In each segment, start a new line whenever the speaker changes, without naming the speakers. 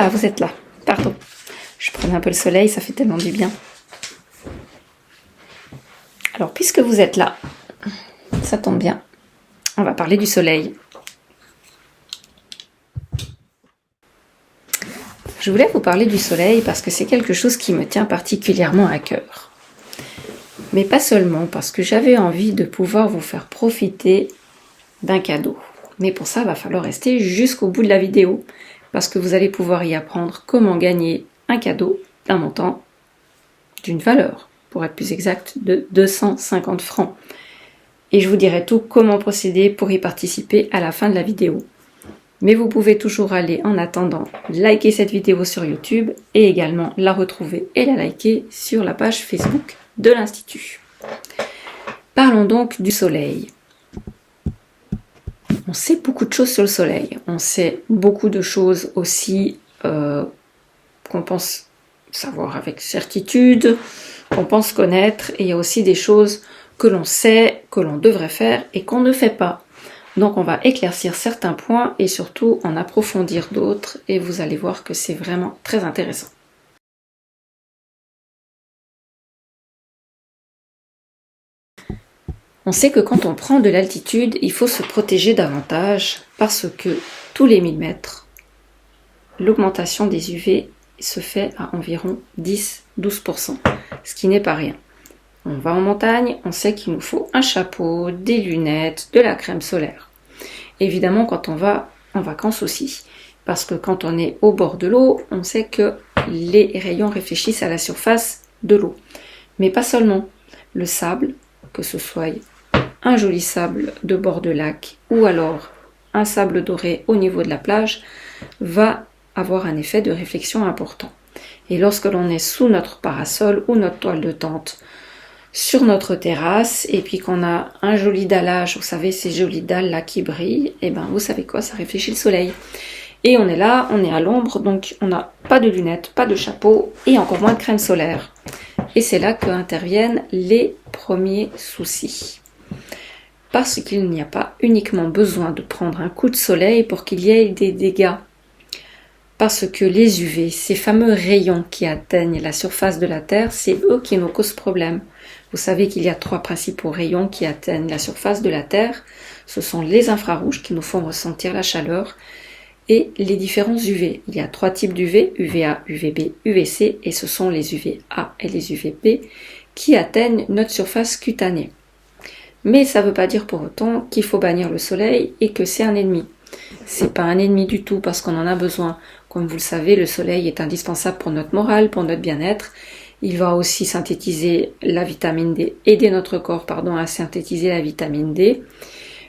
Ah, vous êtes là. Pardon. Je prenais un peu le soleil, ça fait tellement du bien. Alors, puisque vous êtes là, ça tombe bien. On va parler du soleil. Je voulais vous parler du soleil parce que c'est quelque chose qui me tient particulièrement à cœur. Mais pas seulement, parce que j'avais envie de pouvoir vous faire profiter d'un cadeau. Mais pour ça, il va falloir rester jusqu'au bout de la vidéo, parce que vous allez pouvoir y apprendre comment gagner un cadeau d'un montant, d'une valeur, pour être plus exact, de 250 francs. Et je vous dirai tout comment procéder pour y participer à la fin de la vidéo. Mais vous pouvez toujours aller, en attendant, liker cette vidéo sur YouTube et également la retrouver et la liker sur la page Facebook de l'Institut. Parlons donc du soleil. On sait beaucoup de choses sur le soleil. On sait beaucoup de choses aussi qu'on pense savoir avec certitude, qu'on pense connaître. Et il y a aussi des choses que l'on sait, que l'on devrait faire et qu'on ne fait pas. Donc on va éclaircir certains points et surtout en approfondir d'autres. Et vous allez voir que c'est vraiment très intéressant. On sait que quand on prend de l'altitude, il faut se protéger davantage parce que tous les 1000 mètres, l'augmentation des UV se fait à environ 10-12%, ce qui n'est pas rien. On va en montagne, on sait qu'il nous faut un chapeau, des lunettes, de la crème solaire. Évidemment, quand on va en vacances aussi, parce que quand on est au bord de l'eau, on sait que les rayons réfléchissent à la surface de l'eau. Mais pas seulement. Le sable, que ce soit un joli sable de bord de lac ou alors un sable doré au niveau de la plage, va avoir un effet de réflexion important. Et lorsque l'on est sous notre parasol ou notre toile de tente, sur notre terrasse, et puis qu'on a un joli dallage, vous savez, ces jolies dalles là qui brillent, et ben vous savez quoi, ça réfléchit le soleil. Et on est là, on est à l'ombre, donc on n'a pas de lunettes, pas de chapeau, et encore moins de crème solaire. Et c'est là qu'interviennent les premiers soucis. Parce qu'il n'y a pas uniquement besoin de prendre un coup de soleil pour qu'il y ait des dégâts. Parce que les UV, ces fameux rayons qui atteignent la surface de la Terre, c'est eux qui nous causent problème. Vous savez qu'il y a 3 principaux rayons qui atteignent la surface de la Terre. Ce sont les infrarouges qui nous font ressentir la chaleur et les différents UV. Il y a 3 types d'UV, UVA, UVB, UVC, et ce sont les UVA et les UVB qui atteignent notre surface cutanée. Mais ça ne veut pas dire pour autant qu'il faut bannir le soleil et que c'est un ennemi. C'est pas un ennemi du tout parce qu'on en a besoin. Comme vous le savez, le soleil est indispensable pour notre morale, pour notre bien-être. Il va aussi synthétiser la vitamine D, aider notre corps à synthétiser la vitamine D.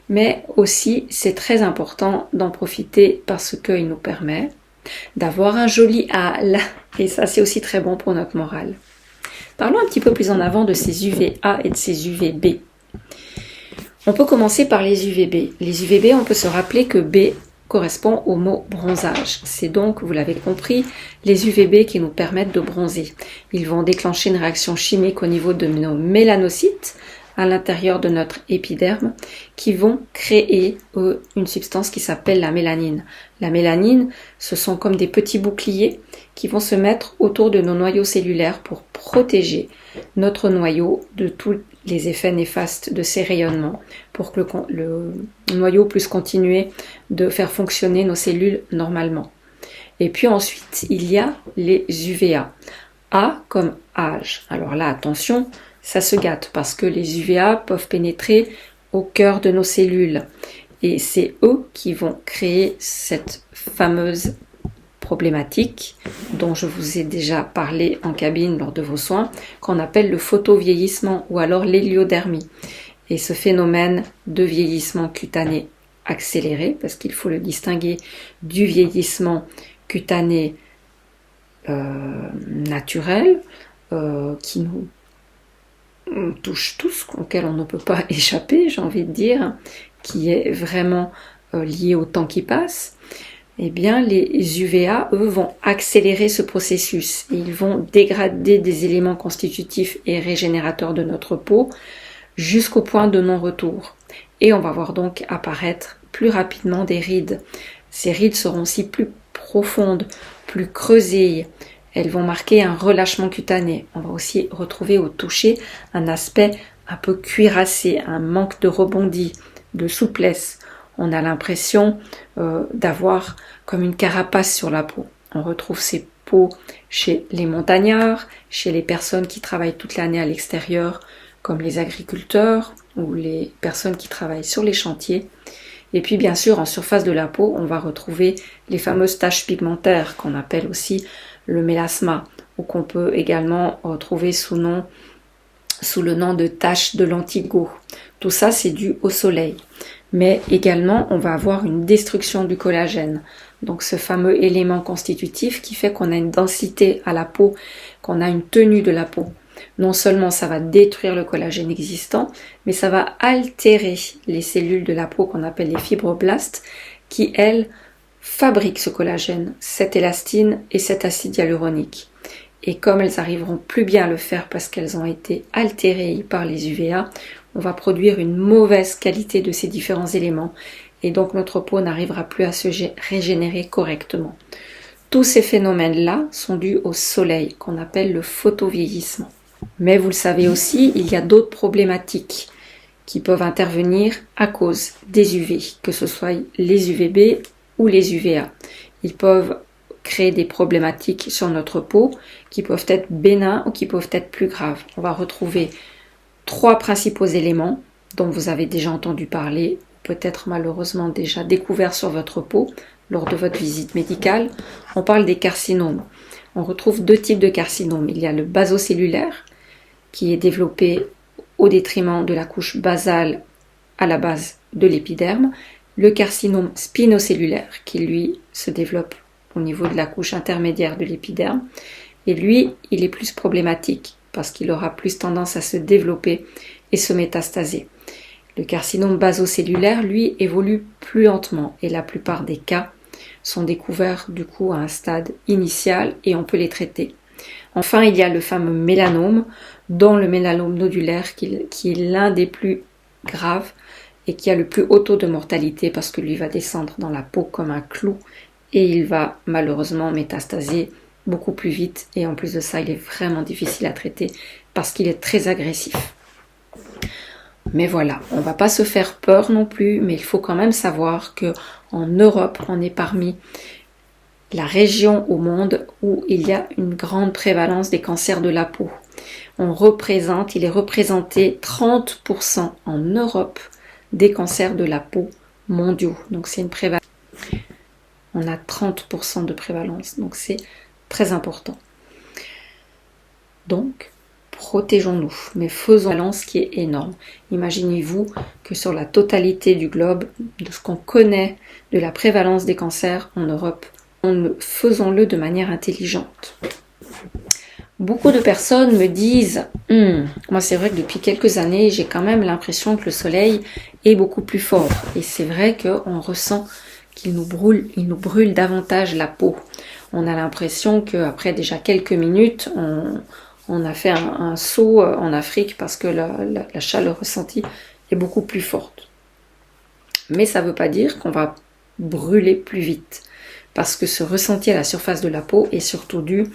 Mais aussi, c'est très important d'en profiter parce qu'il nous permet d'avoir un joli hâle. Et ça, c'est aussi très bon pour notre morale. Parlons un petit peu plus en avant de ces UVA et de ces UVB. On peut commencer par les UVB. Les UVB, on peut se rappeler que B correspond au mot bronzage. C'est donc, vous l'avez compris, les UVB qui nous permettent de bronzer. Ils vont déclencher une réaction chimique au niveau de nos mélanocytes, à l'intérieur de notre épiderme, qui vont créer une substance qui s'appelle la mélanine. La mélanine, ce sont comme des petits boucliers qui vont se mettre autour de nos noyaux cellulaires pour protéger notre noyau de tous les effets néfastes de ces rayonnements, pour que le noyau puisse continuer de faire fonctionner nos cellules normalement. Et puis ensuite, il y a les UVA. A comme âge. Alors là, attention, ça se gâte parce que les UVA peuvent pénétrer au cœur de nos cellules. Et c'est eux qui vont créer cette fameuse problématique dont je vous ai déjà parlé en cabine lors de vos soins, qu'on appelle le photovieillissement ou alors l'héliodermie. Et ce phénomène de vieillissement cutané accéléré, parce qu'il faut le distinguer du vieillissement cutané naturel, qui nous touche tous, auquel on ne peut pas échapper, j'ai envie de dire, qui est vraiment lié au temps qui passe, eh bien les UVA, eux, vont accélérer ce processus. Ils vont dégrader des éléments constitutifs et régénérateurs de notre peau jusqu'au point de non-retour. Et on va voir donc apparaître plus rapidement des rides. Ces rides seront aussi plus profondes, plus creusées. Elles vont marquer un relâchement cutané. On va aussi retrouver au toucher un aspect un peu cuirassé, un manque de rebondi, de souplesse. On a l'impression d'avoir comme une carapace sur la peau. On retrouve ces peaux chez les montagnards, chez les personnes qui travaillent toute l'année à l'extérieur, comme les agriculteurs ou les personnes qui travaillent sur les chantiers. Et puis bien sûr, en surface de la peau, on va retrouver les fameuses taches pigmentaires qu'on appelle aussi le mélasma, ou qu'on peut également retrouver sous le nom de taches de lentigo. Tout ça, c'est dû au soleil. Mais également, on va avoir une destruction du collagène. Donc ce fameux élément constitutif qui fait qu'on a une densité à la peau, qu'on a une tenue de la peau. Non seulement ça va détruire le collagène existant, mais ça va altérer les cellules de la peau qu'on appelle les fibroblastes, qui elles fabriquent ce collagène, cette élastine et cet acide hyaluronique. Et comme elles arriveront plus bien à le faire parce qu'elles ont été altérées par les UVA, on va produire une mauvaise qualité de ces différents éléments et donc notre peau n'arrivera plus à se régénérer correctement. Tous ces phénomènes-là sont dus au soleil qu'on appelle le photovieillissement. Mais vous le savez aussi, il y a d'autres problématiques qui peuvent intervenir à cause des UV, que ce soit les UVB ou les UVA. Ils peuvent créer des problématiques sur notre peau qui peuvent être bénins ou qui peuvent être plus graves. On va retrouver 3 principaux éléments dont vous avez déjà entendu parler, peut-être malheureusement déjà découvert sur votre peau lors de votre visite médicale. On parle des carcinomes. On retrouve 2 types de carcinomes. Il y a le basocellulaire qui est développé au détriment de la couche basale à la base de l'épiderme, le carcinome spinocellulaire qui lui se développe au niveau de la couche intermédiaire de l'épiderme, et lui il est plus problématique parce qu'il aura plus tendance à se développer et se métastaser. Le carcinome basocellulaire lui évolue plus lentement et la plupart des cas sont découverts du coup à un stade initial et on peut les traiter. Enfin, il y a le fameux mélanome, dont le mélanome nodulaire qui est l'un des plus graves et qui a le plus haut taux de mortalité parce que lui va descendre dans la peau comme un clou et il va malheureusement métastaser beaucoup plus vite et en plus de ça, il est vraiment difficile à traiter parce qu'il est très agressif. Mais voilà, on ne va pas se faire peur non plus, mais il faut quand même savoir qu'en Europe, on est parmi la région au monde où il y a une grande prévalence des cancers de la peau. Il est représenté 30% en Europe des cancers de la peau mondiaux. Donc c'est une prévalence. On a 30% de prévalence, donc c'est très important. Donc, protégeons-nous, mais faisons une prévalence qui est énorme. Imaginez-vous que sur la totalité du globe, de ce qu'on connaît de la prévalence des cancers en Europe, faisons-le de manière intelligente. Beaucoup de personnes me disent moi c'est vrai que depuis quelques années j'ai quand même l'impression que le soleil est beaucoup plus fort et c'est vrai qu'on ressent qu'il nous brûle davantage la peau. On a l'impression qu'après déjà quelques minutes on a fait un saut en Afrique parce que la chaleur ressentie est beaucoup plus forte. Mais ça ne veut pas dire qu'on va brûler plus vite. Parce que ce ressenti à la surface de la peau est surtout dû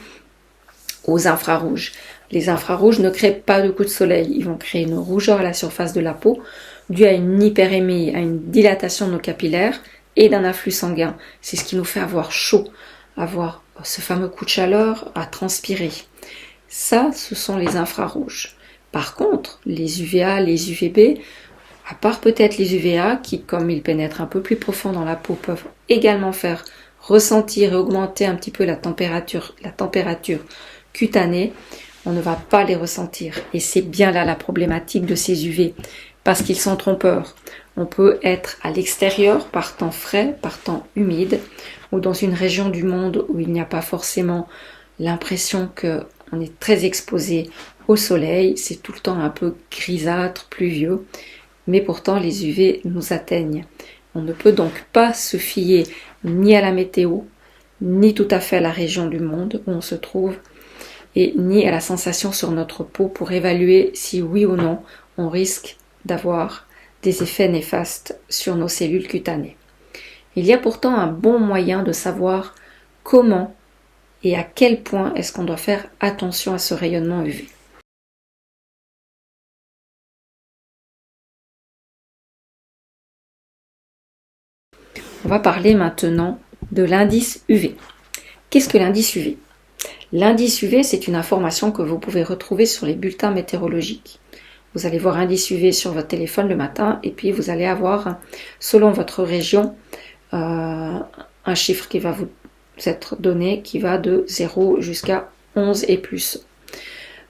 aux infrarouges. Les infrarouges ne créent pas de coups de soleil, ils vont créer une rougeur à la surface de la peau due à une hyperémie, à une dilatation de nos capillaires et d'un afflux sanguin. C'est ce qui nous fait avoir chaud, avoir ce fameux coup de chaleur, à transpirer. Ça, ce sont les infrarouges. Par contre, les UVA, les UVB, à part peut-être les UVA qui, comme ils pénètrent un peu plus profond dans la peau, peuvent également faire ressentir et augmenter un petit peu la température cutanée, on ne va pas les ressentir. Et c'est bien là la problématique de ces UV, parce qu'ils sont trompeurs. On peut être à l'extérieur par temps frais, par temps humide, ou dans une région du monde où il n'y a pas forcément l'impression qu'on est très exposé au soleil, c'est tout le temps un peu grisâtre, pluvieux, mais pourtant les UV nous atteignent. On ne peut donc pas se fier ni à la météo, ni tout à fait à la région du monde où on se trouve, et ni à la sensation sur notre peau pour évaluer si oui ou non on risque d'avoir des effets néfastes sur nos cellules cutanées. Il y a pourtant un bon moyen de savoir comment et à quel point est-ce qu'on doit faire attention à ce rayonnement UV. On va parler maintenant de l'indice UV. Qu'est-ce que l'indice UV? L'indice UV, c'est une information que vous pouvez retrouver sur les bulletins météorologiques. Vous allez voir indice UV sur votre téléphone le matin et puis vous allez avoir, selon votre région, un chiffre qui va vous être donné qui va de 0 jusqu'à 11 et plus.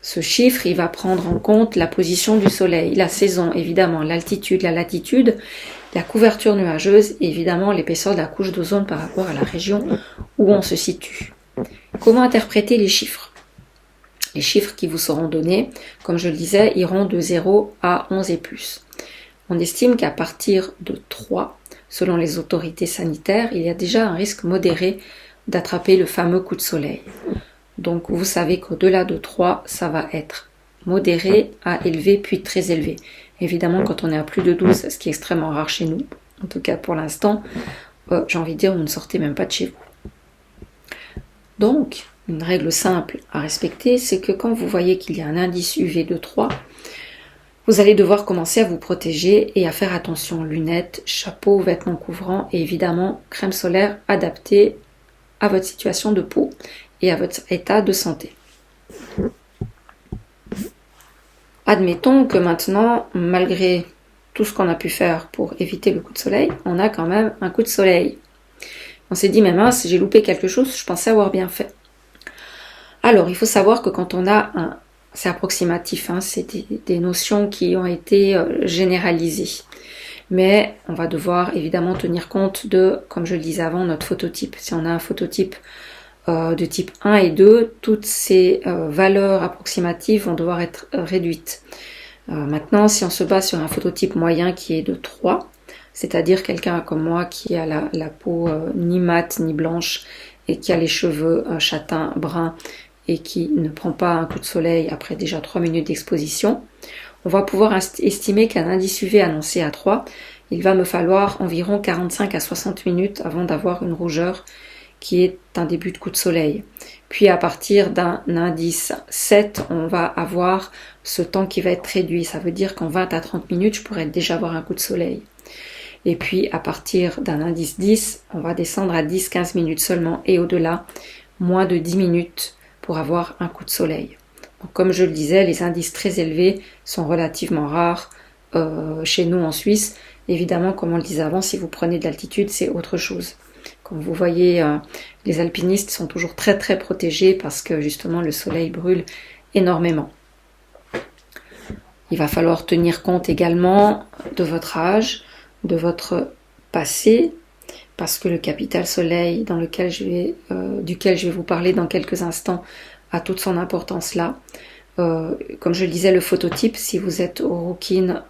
Ce chiffre, il va prendre en compte la position du soleil, la saison, évidemment, l'altitude, la latitude, la couverture nuageuse et évidemment l'épaisseur de la couche d'ozone par rapport à la région où on se situe. Comment interpréter les chiffres? Les chiffres qui vous seront donnés, comme je le disais, iront de 0 à 11 et plus. On estime qu'à partir de 3, selon les autorités sanitaires, il y a déjà un risque modéré d'attraper le fameux coup de soleil. Donc vous savez qu'au-delà de 3, ça va être modéré à élevé puis très élevé. Évidemment, quand on est à plus de 12, ce qui est extrêmement rare chez nous, en tout cas pour l'instant, j'ai envie de dire, vous ne sortez même pas de chez vous. Donc, une règle simple à respecter, c'est que quand vous voyez qu'il y a un indice UV de 3, vous allez devoir commencer à vous protéger et à faire attention. Lunettes, chapeau, vêtements couvrants et évidemment crème solaire adaptée à votre situation de peau et à votre état de santé. Admettons que maintenant, malgré tout ce qu'on a pu faire pour éviter le coup de soleil, on a quand même un coup de soleil. On s'est dit, mais mince, j'ai loupé quelque chose, je pensais avoir bien fait. Alors, il faut savoir que quand on a c'est approximatif, hein, c'est des notions qui ont été généralisées. Mais on va devoir évidemment tenir compte de, comme je le disais avant, notre phototype. Si on a un phototype de type 1 et 2, toutes ces valeurs approximatives vont devoir être réduites. Maintenant, si on se base sur un phototype moyen qui est de 3, c'est-à-dire quelqu'un comme moi qui a la peau ni mate ni blanche et qui a les cheveux châtains, bruns et qui ne prend pas un coup de soleil après déjà 3 minutes d'exposition, on va pouvoir estimer qu'un indice UV annoncé à 3, il va me falloir environ 45 à 60 minutes avant d'avoir une rougeur qui est un début de coup de soleil. Puis à partir d'un indice 7, on va avoir ce temps qui va être réduit. Ça veut dire qu'en 20 à 30 minutes, je pourrais déjà avoir un coup de soleil. Et puis à partir d'un indice 10, on va descendre à 10-15 minutes seulement et au-delà, moins de 10 minutes pour avoir un coup de soleil. Donc, comme je le disais, les indices très élevés sont relativement rares chez nous en Suisse. Évidemment, comme on le disait avant, si vous prenez de l'altitude, c'est autre chose. Comme vous voyez, les alpinistes sont toujours très très protégés parce que justement le soleil brûle énormément. Il va falloir tenir compte également de votre âge, de votre passé, parce que le capital soleil duquel je vais vous parler dans quelques instants a toute son importance là. Comme je le disais, le phototype, si vous êtes rouquin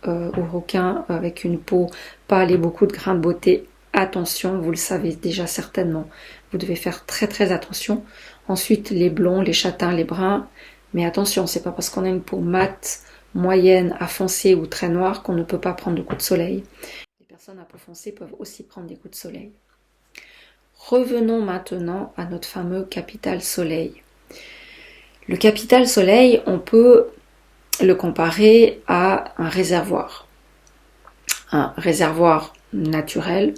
avec une peau pâle et beaucoup de grains de beauté, attention, vous le savez déjà certainement, vous devez faire très très attention. Ensuite, les blonds, les châtains, les bruns, mais attention, c'est pas parce qu'on a une peau mate, moyenne, à foncée ou très noire qu'on ne peut pas prendre de coups de soleil. Les personnes à peau foncée peuvent aussi prendre des coups de soleil. Revenons maintenant à notre fameux capital soleil. Le capital soleil, on peut le comparer à un réservoir naturel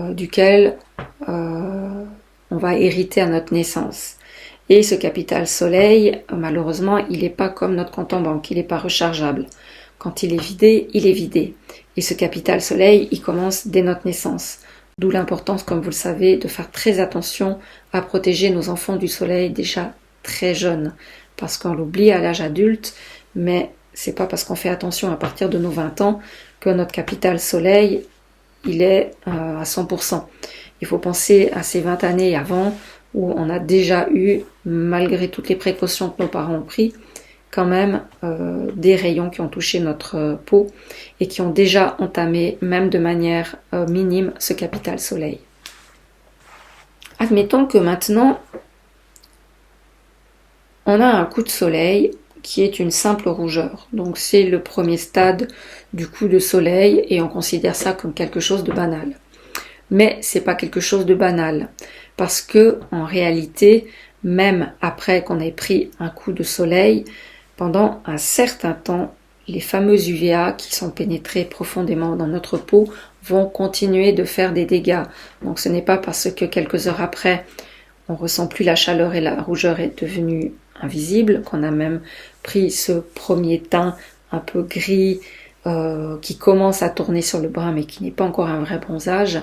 duquel on va hériter à notre naissance. Et ce capital soleil, malheureusement, il n'est pas comme notre compte en banque, il n'est pas rechargeable. Quand il est vidé, il est vidé. Et ce capital soleil, il commence dès notre naissance. D'où l'importance, comme vous le savez, de faire très attention à protéger nos enfants du soleil déjà très jeunes. Parce qu'on l'oublie à l'âge adulte, mais c'est pas parce qu'on fait attention à partir de nos 20 ans que notre capital soleil, il est à 100%. Il faut penser à ces 20 années avant où on a déjà eu, malgré toutes les précautions que nos parents ont prises, quand même des rayons qui ont touché notre peau et qui ont déjà entamé, même de manière minime, ce capital soleil. Admettons que maintenant, on a un coup de soleil qui est une simple rougeur. Donc c'est le premier stade du coup de soleil et on considère ça comme quelque chose de banal. Mais c'est pas quelque chose de banal parce que en réalité, même après qu'on ait pris un coup de soleil, pendant un certain temps, les fameux UVA qui sont pénétrés profondément dans notre peau vont continuer de faire des dégâts. Donc ce n'est pas parce que quelques heures après, on ressent plus la chaleur et la rougeur est devenue invisible, qu'on a même pris ce premier teint un peu gris qui commence à tourner sur le brun mais qui n'est pas encore un vrai bronzage.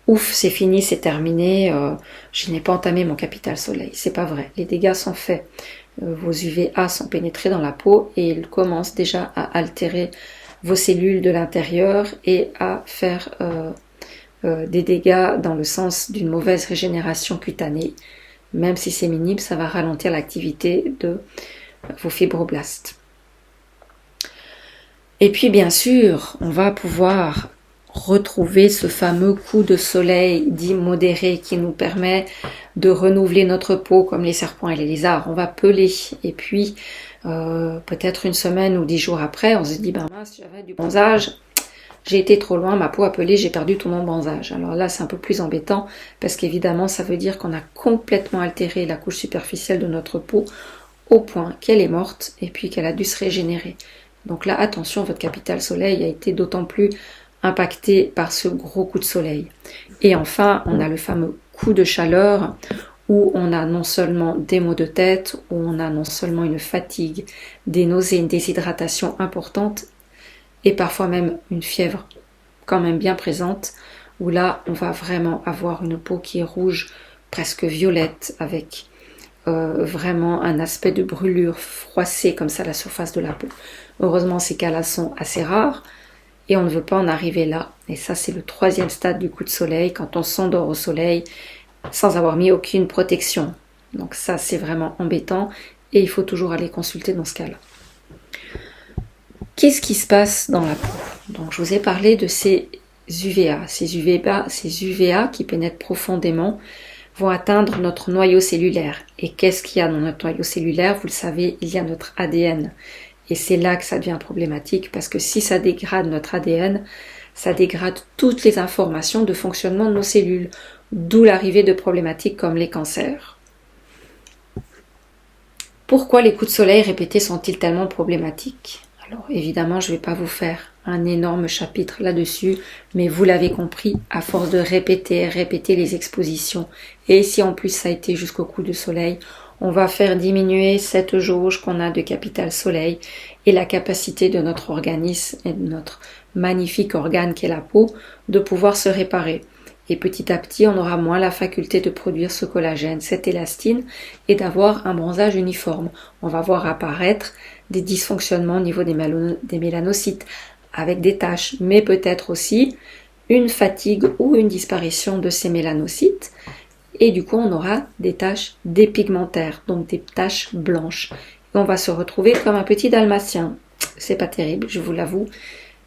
Ouf, c'est fini, c'est terminé, je n'ai pas entamé mon capital soleil. C'est pas vrai, les dégâts sont faits. Vos UVA sont pénétrés dans la peau et ils commencent déjà à altérer vos cellules de l'intérieur et à faire des dégâts dans le sens d'une mauvaise régénération cutanée. Même si c'est minime, ça va ralentir l'activité de vos fibroblastes. Et puis bien sûr, on va pouvoir retrouver ce fameux coup de soleil dit modéré qui nous permet de renouveler notre peau comme les serpents et les lézards. On va peler et puis peut-être une semaine ou 10 jours après, on se dit ben mince, j'avais du bronzage, j'ai été trop loin, ma peau a pelé, j'ai perdu tout mon bronzage. Alors là c'est un peu plus embêtant parce qu'évidemment ça veut dire qu'on a complètement altéré la couche superficielle de notre peau au point qu'elle est morte et puis qu'elle a dû se régénérer. Donc là attention, votre capital soleil a été d'autant plus impacté par ce gros coup de soleil. Et enfin, on a le fameux coup de chaleur où on a non seulement des maux de tête, où on a non seulement une fatigue, des nausées, une déshydratation importante et parfois même une fièvre quand même bien présente, où là, on va vraiment avoir une peau qui est rouge, presque violette, avec vraiment un aspect de brûlure froissée comme ça à la surface de la peau. Heureusement, ces cas-là sont assez rares. Et on ne veut pas en arriver là. Et ça, c'est le 3e stade du coup de soleil, quand on s'endort au soleil sans avoir mis aucune protection. Donc ça, c'est vraiment embêtant et il faut toujours aller consulter dans ce cas-là. Qu'est-ce qui se passe dans la peau? Donc je vous ai parlé de ces UVA. Ces UVA qui pénètrent profondément vont atteindre notre noyau cellulaire. Et qu'est-ce qu'il y a dans notre noyau cellulaire? Vous le savez, il y a notre ADN. Et c'est là que ça devient problématique parce que si ça dégrade notre ADN, ça dégrade toutes les informations de fonctionnement de nos cellules, d'où l'arrivée de problématiques comme les cancers. Pourquoi les coups de soleil répétés sont-ils tellement problématiques? Alors évidemment, je ne vais pas vous faire un énorme chapitre là-dessus, mais vous l'avez compris, à force de répéter les expositions, et si en plus ça a été jusqu'au coup de soleil, on va faire diminuer cette jauge qu'on a de capital soleil et la capacité de notre organisme et de notre magnifique organe qu'est la peau de pouvoir se réparer. Et petit à petit, on aura moins la faculté de produire ce collagène, cette élastine et d'avoir un bronzage uniforme. On va voir apparaître des dysfonctionnements au niveau des mélanocytes avec des taches, mais peut-être aussi une fatigue ou une disparition de ces mélanocytes. Et du coup, on aura des taches dépigmentaires, donc des taches blanches. Et on va se retrouver comme un petit dalmatien. C'est pas terrible, je vous l'avoue,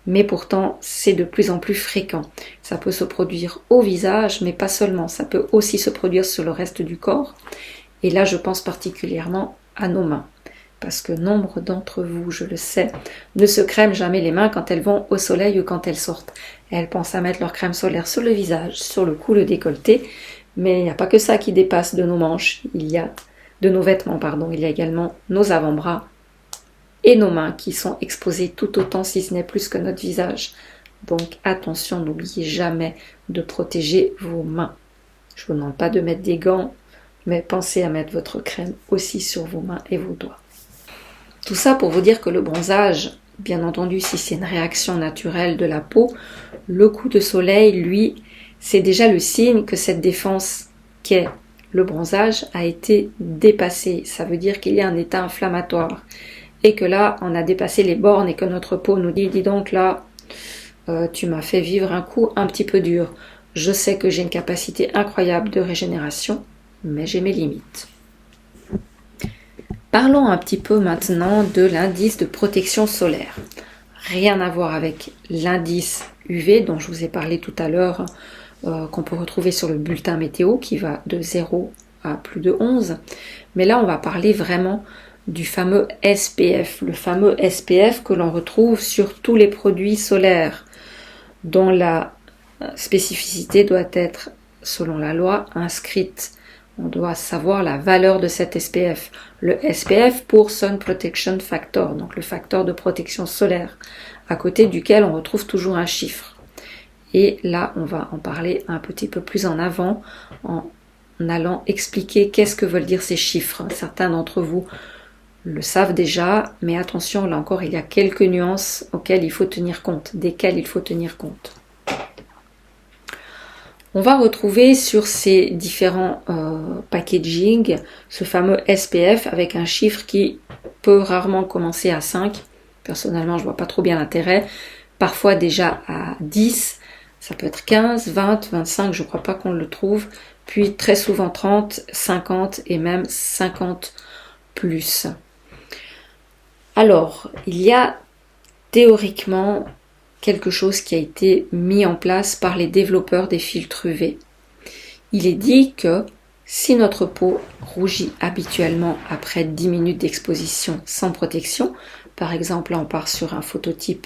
mais pourtant, c'est de plus en plus fréquent. Ça peut se produire au visage, mais pas seulement. Ça peut aussi se produire sur le reste du corps. Et là, je pense particulièrement à nos mains. Parce que nombre d'entre vous, je le sais, ne se crèment jamais les mains quand elles vont au soleil ou quand elles sortent. Elles pensent à mettre leur crème solaire sur le visage, sur le cou, le décolleté. Mais il n'y a pas que ça qui dépasse de nos manches, de nos vêtements, il y a également nos avant-bras et nos mains qui sont exposées tout autant, si ce n'est plus que notre visage. Donc attention, n'oubliez jamais de protéger vos mains. Je ne vous demande pas de mettre des gants, mais pensez à mettre votre crème aussi sur vos mains et vos doigts. Tout ça pour vous dire que le bronzage, bien entendu, si c'est une réaction naturelle de la peau, le coup de soleil, lui, c'est déjà le signe que cette défense qu'est le bronzage a été dépassée. Ça veut dire qu'il y a un état inflammatoire et que là, on a dépassé les bornes et que notre peau nous dit « Dis donc là, tu m'as fait vivre un coup un petit peu dur. Je sais que j'ai une capacité incroyable de régénération, mais j'ai mes limites. » Parlons un petit peu maintenant de l'indice de protection solaire. Rien à voir avec l'indice UV dont je vous ai parlé tout à l'heure, qu'on peut retrouver sur le bulletin météo qui va de 0 à plus de 11. Mais là, on va parler vraiment du fameux SPF. Le fameux SPF que l'on retrouve sur tous les produits solaires, dont la spécificité doit être selon la loi inscrite. On doit savoir la valeur de cet SPF. Le SPF pour Sun Protection Factor, donc le facteur de protection solaire, à côté duquel on retrouve toujours un chiffre. Et là, on va en parler un petit peu plus en avant, en allant expliquer qu'est-ce que veulent dire ces chiffres. Certains d'entre vous le savent déjà, mais attention, là encore, il y a quelques nuances auxquelles il faut tenir compte, desquelles il faut tenir compte. On va retrouver sur ces différents packaging ce fameux SPF avec un chiffre qui peut rarement commencer à 5. Personnellement, je vois pas trop bien l'intérêt. Parfois déjà à 10, ça peut être 15, 20, 25, je crois pas qu'on le trouve. Puis très souvent 30, 50 et même 50 plus. Alors, il y a théoriquement quelque chose qui a été mis en place par les développeurs des filtres UV. Il est dit que si notre peau rougit habituellement après 10 minutes d'exposition sans protection, par exemple là on part sur un phototype,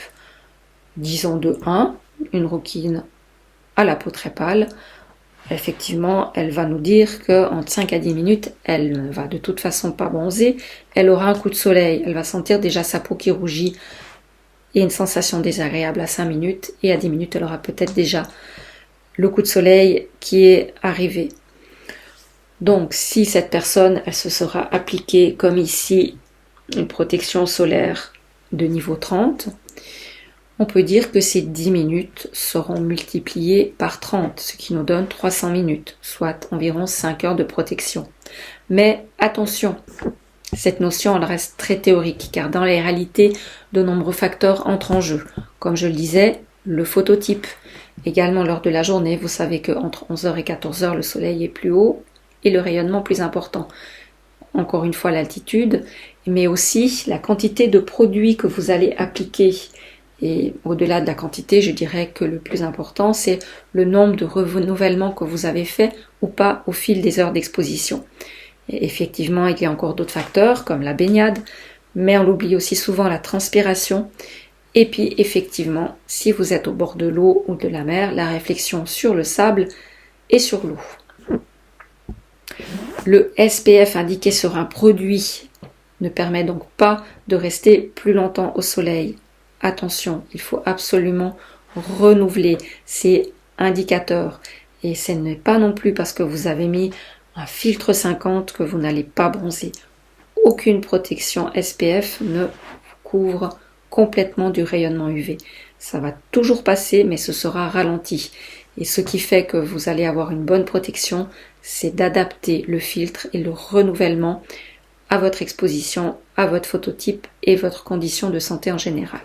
disons de 1, une rouquine à la peau très pâle, effectivement elle va nous dire qu'entre 5 à 10 minutes, elle ne va de toute façon pas bronzer, elle aura un coup de soleil, elle va sentir déjà sa peau qui rougit, et une sensation désagréable à 5 minutes, et à 10 minutes, elle aura peut-être déjà le coup de soleil qui est arrivé. Donc, si cette personne, elle se sera appliquée, comme ici, une protection solaire de niveau 30, on peut dire que ces 10 minutes seront multipliées par 30, ce qui nous donne 300 minutes, soit environ 5 heures de protection. Mais attention, cette notion, elle reste très théorique, car dans les réalités, de nombreux facteurs entrent en jeu. Comme je le disais, le phototype. Également lors de la journée, vous savez qu'entre 11h et 14h, le soleil est plus haut et le rayonnement plus important. Encore une fois, l'altitude, mais aussi la quantité de produits que vous allez appliquer. Et au-delà de la quantité, je dirais que le plus important, c'est le nombre de renouvellements que vous avez fait ou pas au fil des heures d'exposition. Et effectivement, il y a encore d'autres facteurs comme la baignade, mais on oublie aussi souvent la transpiration. Et puis effectivement, si vous êtes au bord de l'eau ou de la mer, la réflexion sur le sable et sur l'eau. Le SPF indiqué sur un produit ne permet donc pas de rester plus longtemps au soleil. Attention, il faut absolument renouveler ces indicateurs. Et ce n'est pas non plus parce que vous avez mis un filtre 50 que vous n'allez pas bronzer. Aucune protection SPF ne couvre complètement du rayonnement UV. Ça va toujours passer, mais ce sera ralenti. Et ce qui fait que vous allez avoir une bonne protection, c'est d'adapter le filtre et le renouvellement à votre exposition, à votre phototype et votre condition de santé en général.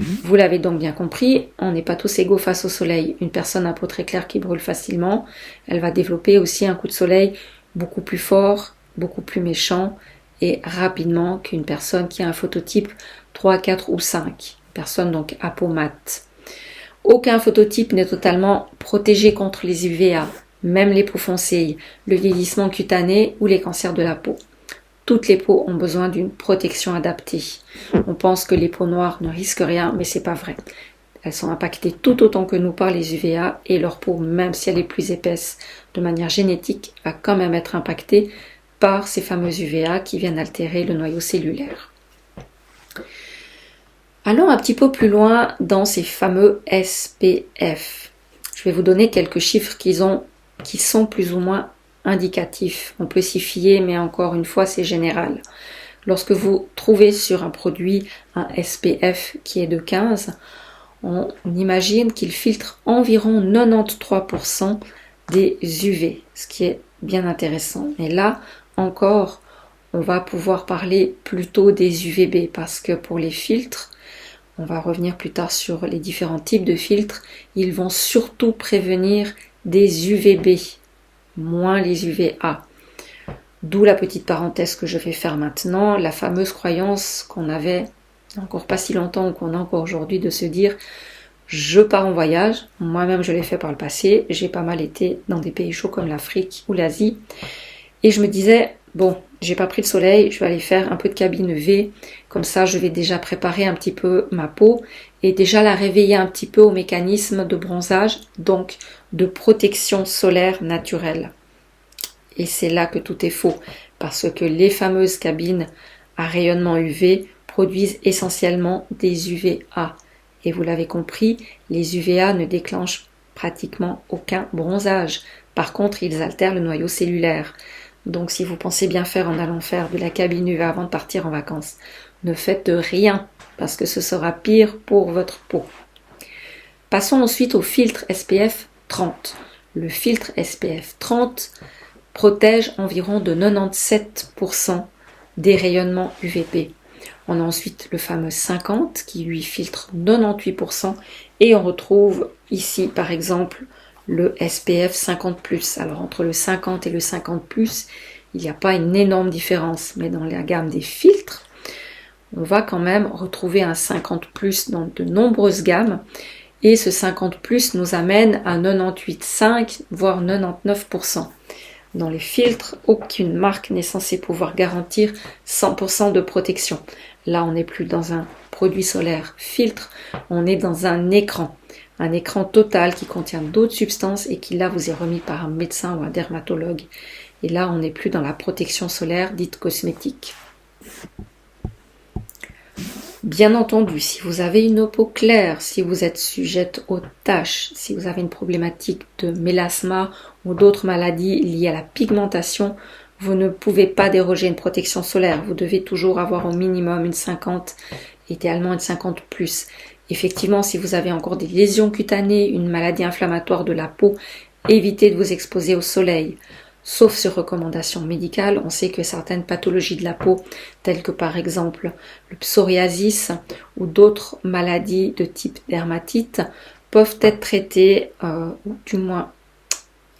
Vous l'avez donc bien compris, on n'est pas tous égaux face au soleil. Une personne à peau très claire qui brûle facilement, elle va développer aussi un coup de soleil beaucoup plus fort, beaucoup plus méchant et rapidement qu'une personne qui a un phototype 3, 4 ou 5. Personne donc à peau mate. Aucun phototype n'est totalement protégé contre les UVA, même les peaux foncées, le vieillissement cutané ou les cancers de la peau. Toutes les peaux ont besoin d'une protection adaptée. On pense que les peaux noires ne risquent rien, mais c'est pas vrai. Elles sont impactées tout autant que nous par les UVA et leur peau, même si elle est plus épaisse de manière génétique, va quand même être impactée par ces fameux UVA qui viennent altérer le noyau cellulaire. Allons un petit peu plus loin dans ces fameux SPF. Je vais vous donner quelques chiffres qui sont plus ou moins indicatif. On peut s'y fier, mais encore une fois, c'est général. Lorsque vous trouvez sur un produit un SPF qui est de 15, on imagine qu'il filtre environ 93% des UV, ce qui est bien intéressant. Et là, encore, on va pouvoir parler plutôt des UVB, parce que pour les filtres, on va revenir plus tard sur les différents types de filtres, ils vont surtout prévenir des UVB, moins les UVA. D'où la petite parenthèse que je vais faire maintenant, la fameuse croyance qu'on avait encore pas si longtemps ou qu'on a encore aujourd'hui de se dire je pars en voyage, moi-même je l'ai fait par le passé, j'ai pas mal été dans des pays chauds comme l'Afrique ou l'Asie, et je me disais bon, j'ai pas pris le soleil, je vais aller faire un peu de cabine UV, comme ça je vais déjà préparer un petit peu ma peau et déjà la réveiller un petit peu au mécanisme de bronzage, donc de protection solaire naturelle. Et c'est là que tout est faux, parce que les fameuses cabines à rayonnement UV produisent essentiellement des UVA. Et vous l'avez compris, les UVA ne déclenchent pratiquement aucun bronzage. Par contre, ils altèrent le noyau cellulaire. Donc si vous pensez bien faire en allant faire de la cabine UV avant de partir en vacances, ne faites rien, parce que ce sera pire pour votre peau. Passons ensuite au filtre SPF 30. Le filtre SPF 30 protège environ de 97% des rayonnements UVB. On a ensuite le fameux 50 qui lui filtre 98% et on retrouve ici par exemple le SPF 50+. Alors entre le 50 et le 50+, il n'y a pas une énorme différence, mais dans la gamme des filtres, on va quand même retrouver un 50+ dans de nombreuses gammes et ce 50+ nous amène à 98,5 voire 99%. Dans les filtres, aucune marque n'est censée pouvoir garantir 100% de protection. Là, on n'est plus dans un produit solaire filtre, on est dans un écran total qui contient d'autres substances et qui là vous est remis par un médecin ou un dermatologue. Et là, on n'est plus dans la protection solaire dite cosmétique. Bien entendu, si vous avez une peau claire, si vous êtes sujette aux taches, si vous avez une problématique de mélasma ou d'autres maladies liées à la pigmentation, vous ne pouvez pas déroger une protection solaire. Vous devez toujours avoir au minimum une 50, idéalement une 50+. Effectivement, si vous avez encore des lésions cutanées, une maladie inflammatoire de la peau, évitez de vous exposer au soleil. Sauf sur recommandation médicale, on sait que certaines pathologies de la peau, telles que par exemple le psoriasis ou d'autres maladies de type dermatite, peuvent être traitées, ou du moins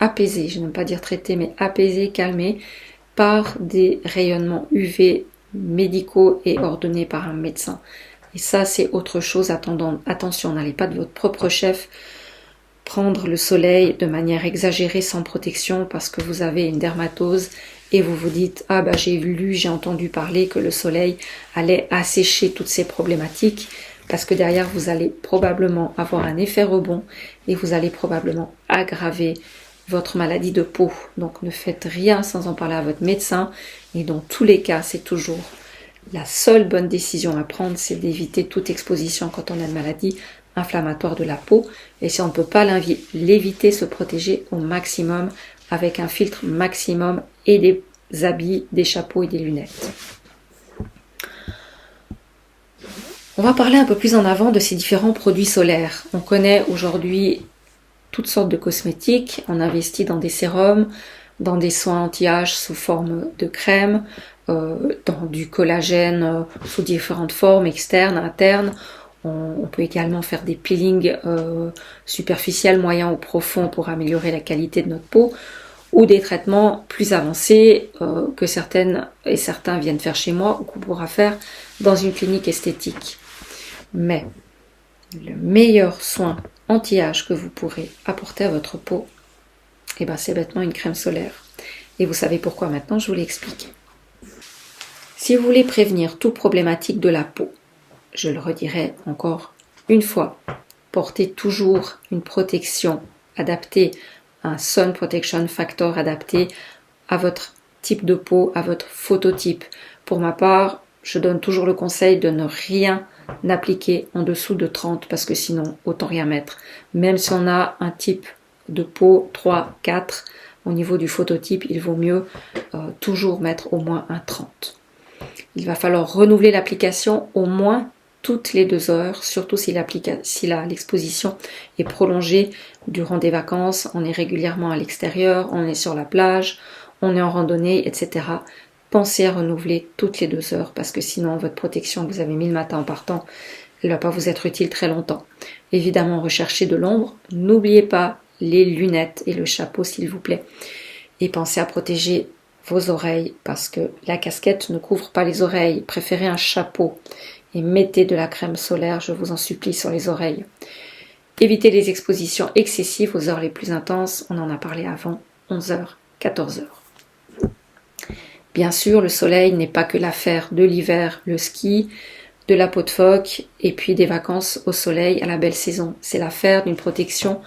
apaisées, je n'aime pas dire traitées, mais apaisées, calmées, par des rayonnements UV médicaux et ordonnés par un médecin. Et ça, c'est autre chose. Attention, n'allez pas de votre propre chef prendre le soleil de manière exagérée sans protection parce que vous avez une dermatose et vous vous dites « Ah bah j'ai entendu parler que le soleil allait assécher toutes ces problématiques » parce que derrière vous allez probablement avoir un effet rebond et vous allez probablement aggraver votre maladie de peau. Donc ne faites rien sans en parler à votre médecin et dans tous les cas c'est toujours la seule bonne décision à prendre, c'est d'éviter toute exposition quand on a une maladie inflammatoire de la peau. Et si on ne peut pas l'éviter, se protéger au maximum avec un filtre maximum et des habits, des chapeaux et des lunettes. On va parler un peu plus en avant de ces différents produits solaires. On connaît aujourd'hui toutes sortes de cosmétiques. On investit dans des sérums, dans des soins anti-âge sous forme de crème, dans du collagène sous différentes formes, externes, internes. On peut également faire des peelings superficiels, moyens ou profonds pour améliorer la qualité de notre peau, ou des traitements plus avancés que certaines et certains viennent faire chez moi ou qu'on pourra faire dans une clinique esthétique. Mais le meilleur soin anti-âge que vous pourrez apporter à votre peau, c'est bêtement une crème solaire. Et vous savez pourquoi maintenant, je vous l'explique. Si vous voulez prévenir toute problématique de la peau, je le redirai encore une fois, portez toujours une protection adaptée, un Sun Protection Factor adapté à votre type de peau, à votre phototype. Pour ma part, je donne toujours le conseil de ne rien appliquer en dessous de 30 parce que sinon, autant rien mettre. Même si on a un type de peau 3, 4, au niveau du phototype, il vaut mieux toujours mettre au moins un 30. Il va falloir renouveler l'application au moins toutes les 2 heures, surtout si l'exposition est prolongée durant des vacances, on est régulièrement à l'extérieur, on est sur la plage, on est en randonnée, etc. Pensez à renouveler toutes les 2 heures parce que sinon votre protection que vous avez mis le matin en partant, elle ne va pas vous être utile très longtemps. Évidemment, recherchez de l'ombre, n'oubliez pas les lunettes et le chapeau s'il vous plaît. Et pensez à protéger vos oreilles parce que la casquette ne couvre pas les oreilles. Préférez un chapeau et mettez de la crème solaire, je vous en supplie, sur les oreilles. Évitez les expositions excessives aux heures les plus intenses, on en a parlé avant, 11h, 14h. Bien sûr, le soleil n'est pas que l'affaire de l'hiver, le ski, de la peau de phoque et puis des vacances au soleil à la belle saison. C'est l'affaire d'une protection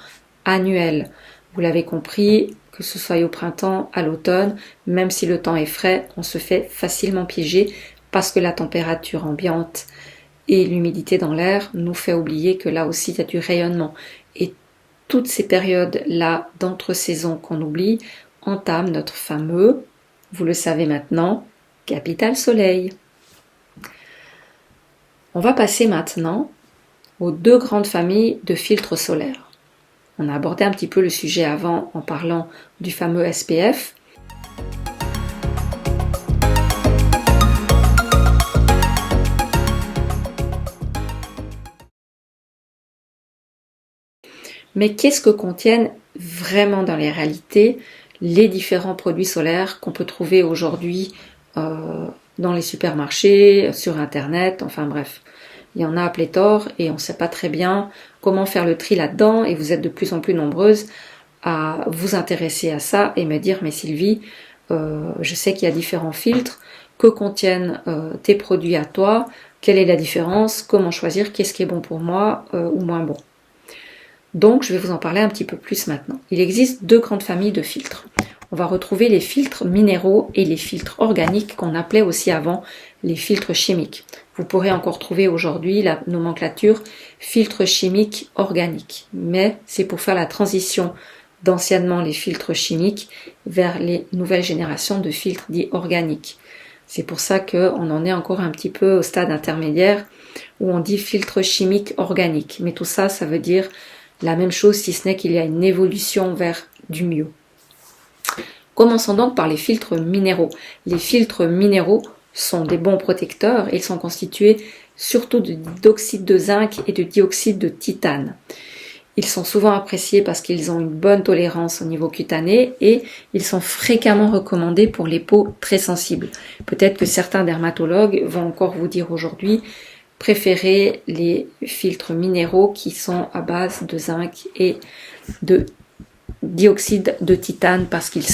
annuelle. Vous l'avez compris, que ce soit au printemps, à l'automne, même si le temps est frais, on se fait facilement piéger parce que la température ambiante et l'humidité dans l'air nous fait oublier que là aussi il y a du rayonnement. Et toutes ces périodes-là d'entre-saison qu'on oublie entament notre fameux, vous le savez maintenant, capital soleil. On va passer maintenant aux deux grandes familles de filtres solaires. On a abordé un petit peu le sujet avant en parlant du fameux SPF. Mais qu'est-ce que contiennent vraiment dans les réalités les différents produits solaires qu'on peut trouver aujourd'hui dans les supermarchés, sur Internet, enfin bref. Il y en a à pléthore et on ne sait pas très bien comment faire le tri là-dedans et vous êtes de plus en plus nombreuses à vous intéresser à ça et me dire mais Sylvie, je sais qu'il y a différents filtres, que contiennent tes produits à toi, quelle est la différence, comment choisir, qu'est-ce qui est bon pour moi ou moins bon. Donc je vais vous en parler un petit peu plus maintenant. Il existe deux grandes familles de filtres. On va retrouver les filtres minéraux et les filtres organiques qu'on appelait aussi avant les filtres chimiques. Vous pourrez encore trouver aujourd'hui la nomenclature filtres chimiques organiques. Mais c'est pour faire la transition d'anciennement les filtres chimiques vers les nouvelles générations de filtres dits organiques. C'est pour ça qu'on en est encore un petit peu au stade intermédiaire où on dit filtre chimique organique. Mais tout ça, ça veut dire la même chose si ce n'est qu'il y a une évolution vers du mieux. Commençons donc par les filtres minéraux. Les filtres minéraux sont des bons protecteurs et ils sont constitués surtout d'oxyde de zinc et de dioxyde de titane. Ils sont souvent appréciés parce qu'ils ont une bonne tolérance au niveau cutané et ils sont fréquemment recommandés pour les peaux très sensibles. Peut-être que certains dermatologues vont encore vous dire aujourd'hui préférer les filtres minéraux qui sont à base de zinc et de dioxyde de titane parce qu'ils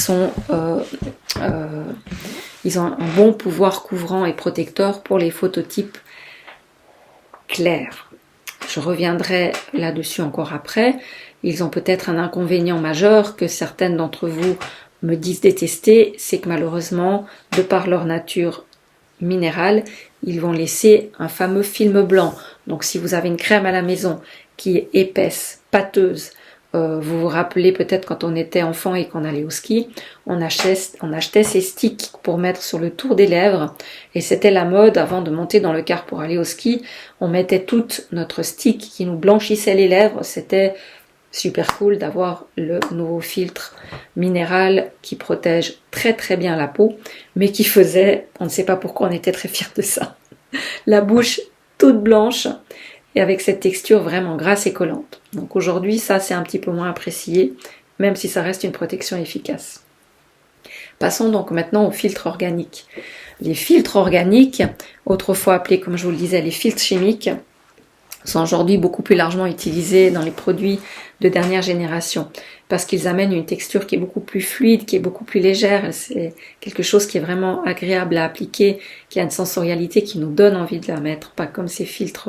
ils ont un bon pouvoir couvrant et protecteur pour les phototypes clairs. Je reviendrai là-dessus encore après. Ils ont peut-être un inconvénient majeur que certaines d'entre vous me disent détester, c'est que malheureusement, de par leur nature minérale, ils vont laisser un fameux film blanc. Donc si vous avez une crème à la maison qui est épaisse, pâteuse, vous vous rappelez peut-être quand on était enfant et qu'on allait au ski, on achetait ces sticks pour mettre sur le tour des lèvres et c'était la mode avant de monter dans le car pour aller au ski. On mettait toute notre stick qui nous blanchissait les lèvres. C'était super cool d'avoir le nouveau filtre minéral qui protège très très bien la peau mais qui faisait, on ne sait pas pourquoi on était très fiers de ça, la bouche toute blanche et avec cette texture vraiment grasse et collante. Donc aujourd'hui, ça c'est un petit peu moins apprécié, même si ça reste une protection efficace. Passons donc maintenant aux filtres organiques. Les filtres organiques, autrefois appelés, comme je vous le disais, les filtres chimiques, sont aujourd'hui beaucoup plus largement utilisés dans les produits de dernière génération parce qu'ils amènent une texture qui est beaucoup plus fluide, qui est beaucoup plus légère. C'est quelque chose qui est vraiment agréable à appliquer, qui a une sensorialité qui nous donne envie de la mettre, pas comme ces filtres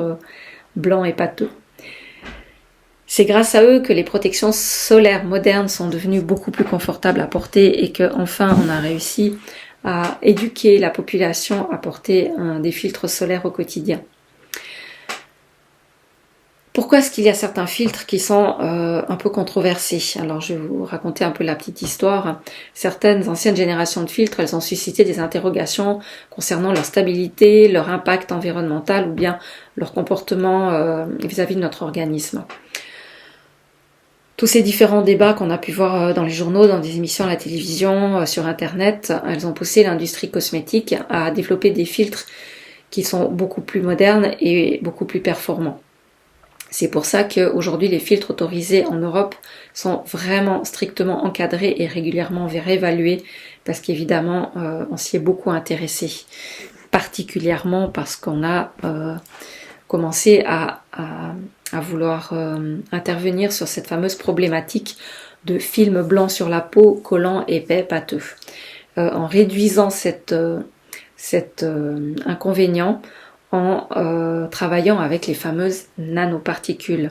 blancs et pâteux. C'est grâce à eux que les protections solaires modernes sont devenues beaucoup plus confortables à porter et qu'enfin on a réussi à éduquer la population à porter des filtres solaires au quotidien. Pourquoi est-ce qu'il y a certains filtres qui sont un peu controversés? Alors je vais vous raconter un peu la petite histoire. Certaines anciennes générations de filtres, elles ont suscité des interrogations concernant leur stabilité, leur impact environnemental ou bien leur comportement vis-à-vis de notre organisme. Tous ces différents débats qu'on a pu voir dans les journaux, dans des émissions à la télévision, sur Internet, elles ont poussé l'industrie cosmétique à développer des filtres qui sont beaucoup plus modernes et beaucoup plus performants. C'est pour ça qu'aujourd'hui, les filtres autorisés en Europe sont vraiment strictement encadrés et régulièrement réévalués parce qu'évidemment, on s'y est beaucoup intéressé, particulièrement parce qu'on a commencé à vouloir intervenir sur cette fameuse problématique de film blanc sur la peau, collant, épais, pâteux. en réduisant cet inconvénient en travaillant avec les fameuses nanoparticules.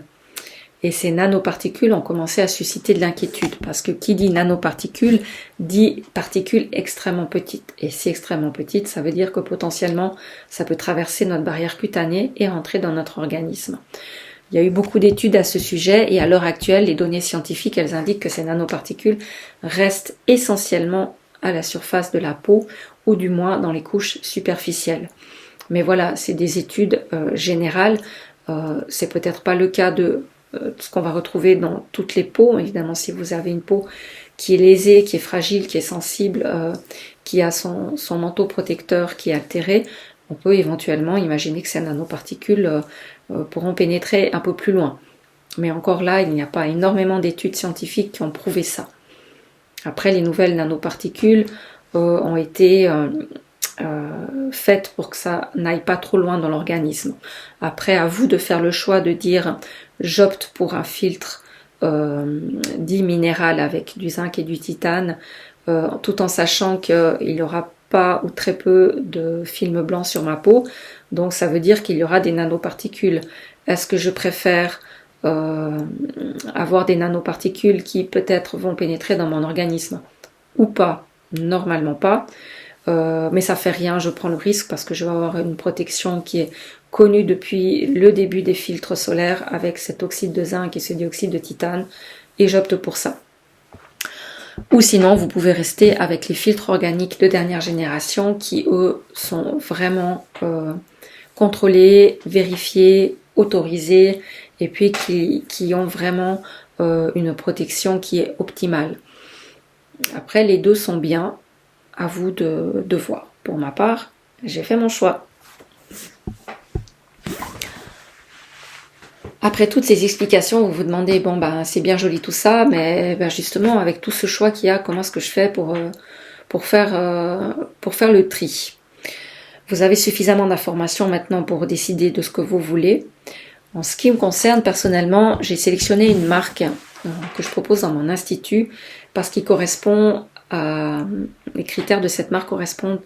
Et ces nanoparticules ont commencé à susciter de l'inquiétude, parce que qui dit nanoparticules dit particules extrêmement petites. Et si extrêmement petites, ça veut dire que potentiellement, ça peut traverser notre barrière cutanée et rentrer dans notre organisme. Il y a eu beaucoup d'études à ce sujet, et à l'heure actuelle, les données scientifiques, elles indiquent que ces nanoparticules restent essentiellement à la surface de la peau, ou du moins dans les couches superficielles. Mais voilà, c'est des études générales. C'est peut-être pas le cas de ce qu'on va retrouver dans toutes les peaux. Évidemment, si vous avez une peau qui est lésée, qui est fragile, qui est sensible, qui a son manteau protecteur qui est altéré, on peut éventuellement imaginer que ces nanoparticules pourront pénétrer un peu plus loin. Mais encore là, il n'y a pas énormément d'études scientifiques qui ont prouvé ça. Après, les nouvelles nanoparticules ont été faites pour que ça n'aille pas trop loin dans l'organisme. Après, à vous de faire le choix de dire j'opte pour un filtre dit minéral avec du zinc et du titane, tout en sachant qu'il n'y aura pas ou très peu de film blanc sur ma peau. Donc ça veut dire qu'il y aura des nanoparticules. Est-ce que je préfère avoir des nanoparticules qui peut-être vont pénétrer dans mon organisme ou pas? Normalement pas. Mais ça fait rien, je prends le risque parce que je vais avoir une protection qui est connue depuis le début des filtres solaires avec cet oxyde de zinc et ce dioxyde de titane, et j'opte pour ça. Ou sinon, vous pouvez rester avec les filtres organiques de dernière génération qui, eux, sont vraiment contrôlés, vérifiés, autorisés, et puis qui ont vraiment une protection qui est optimale. Après, les deux sont bien. À vous de voir. Pour ma part, j'ai fait mon choix. Après toutes ces explications, vous vous demandez, bon ben c'est bien joli tout ça, mais ben, justement avec tout ce choix qu'il y a, comment est-ce que je fais pour faire le tri? Vous avez suffisamment d'informations maintenant pour décider de ce que vous voulez. En ce qui me concerne personnellement, j'ai sélectionné une marque que je propose dans mon institut parce qu'il correspond les critères de cette marque correspondent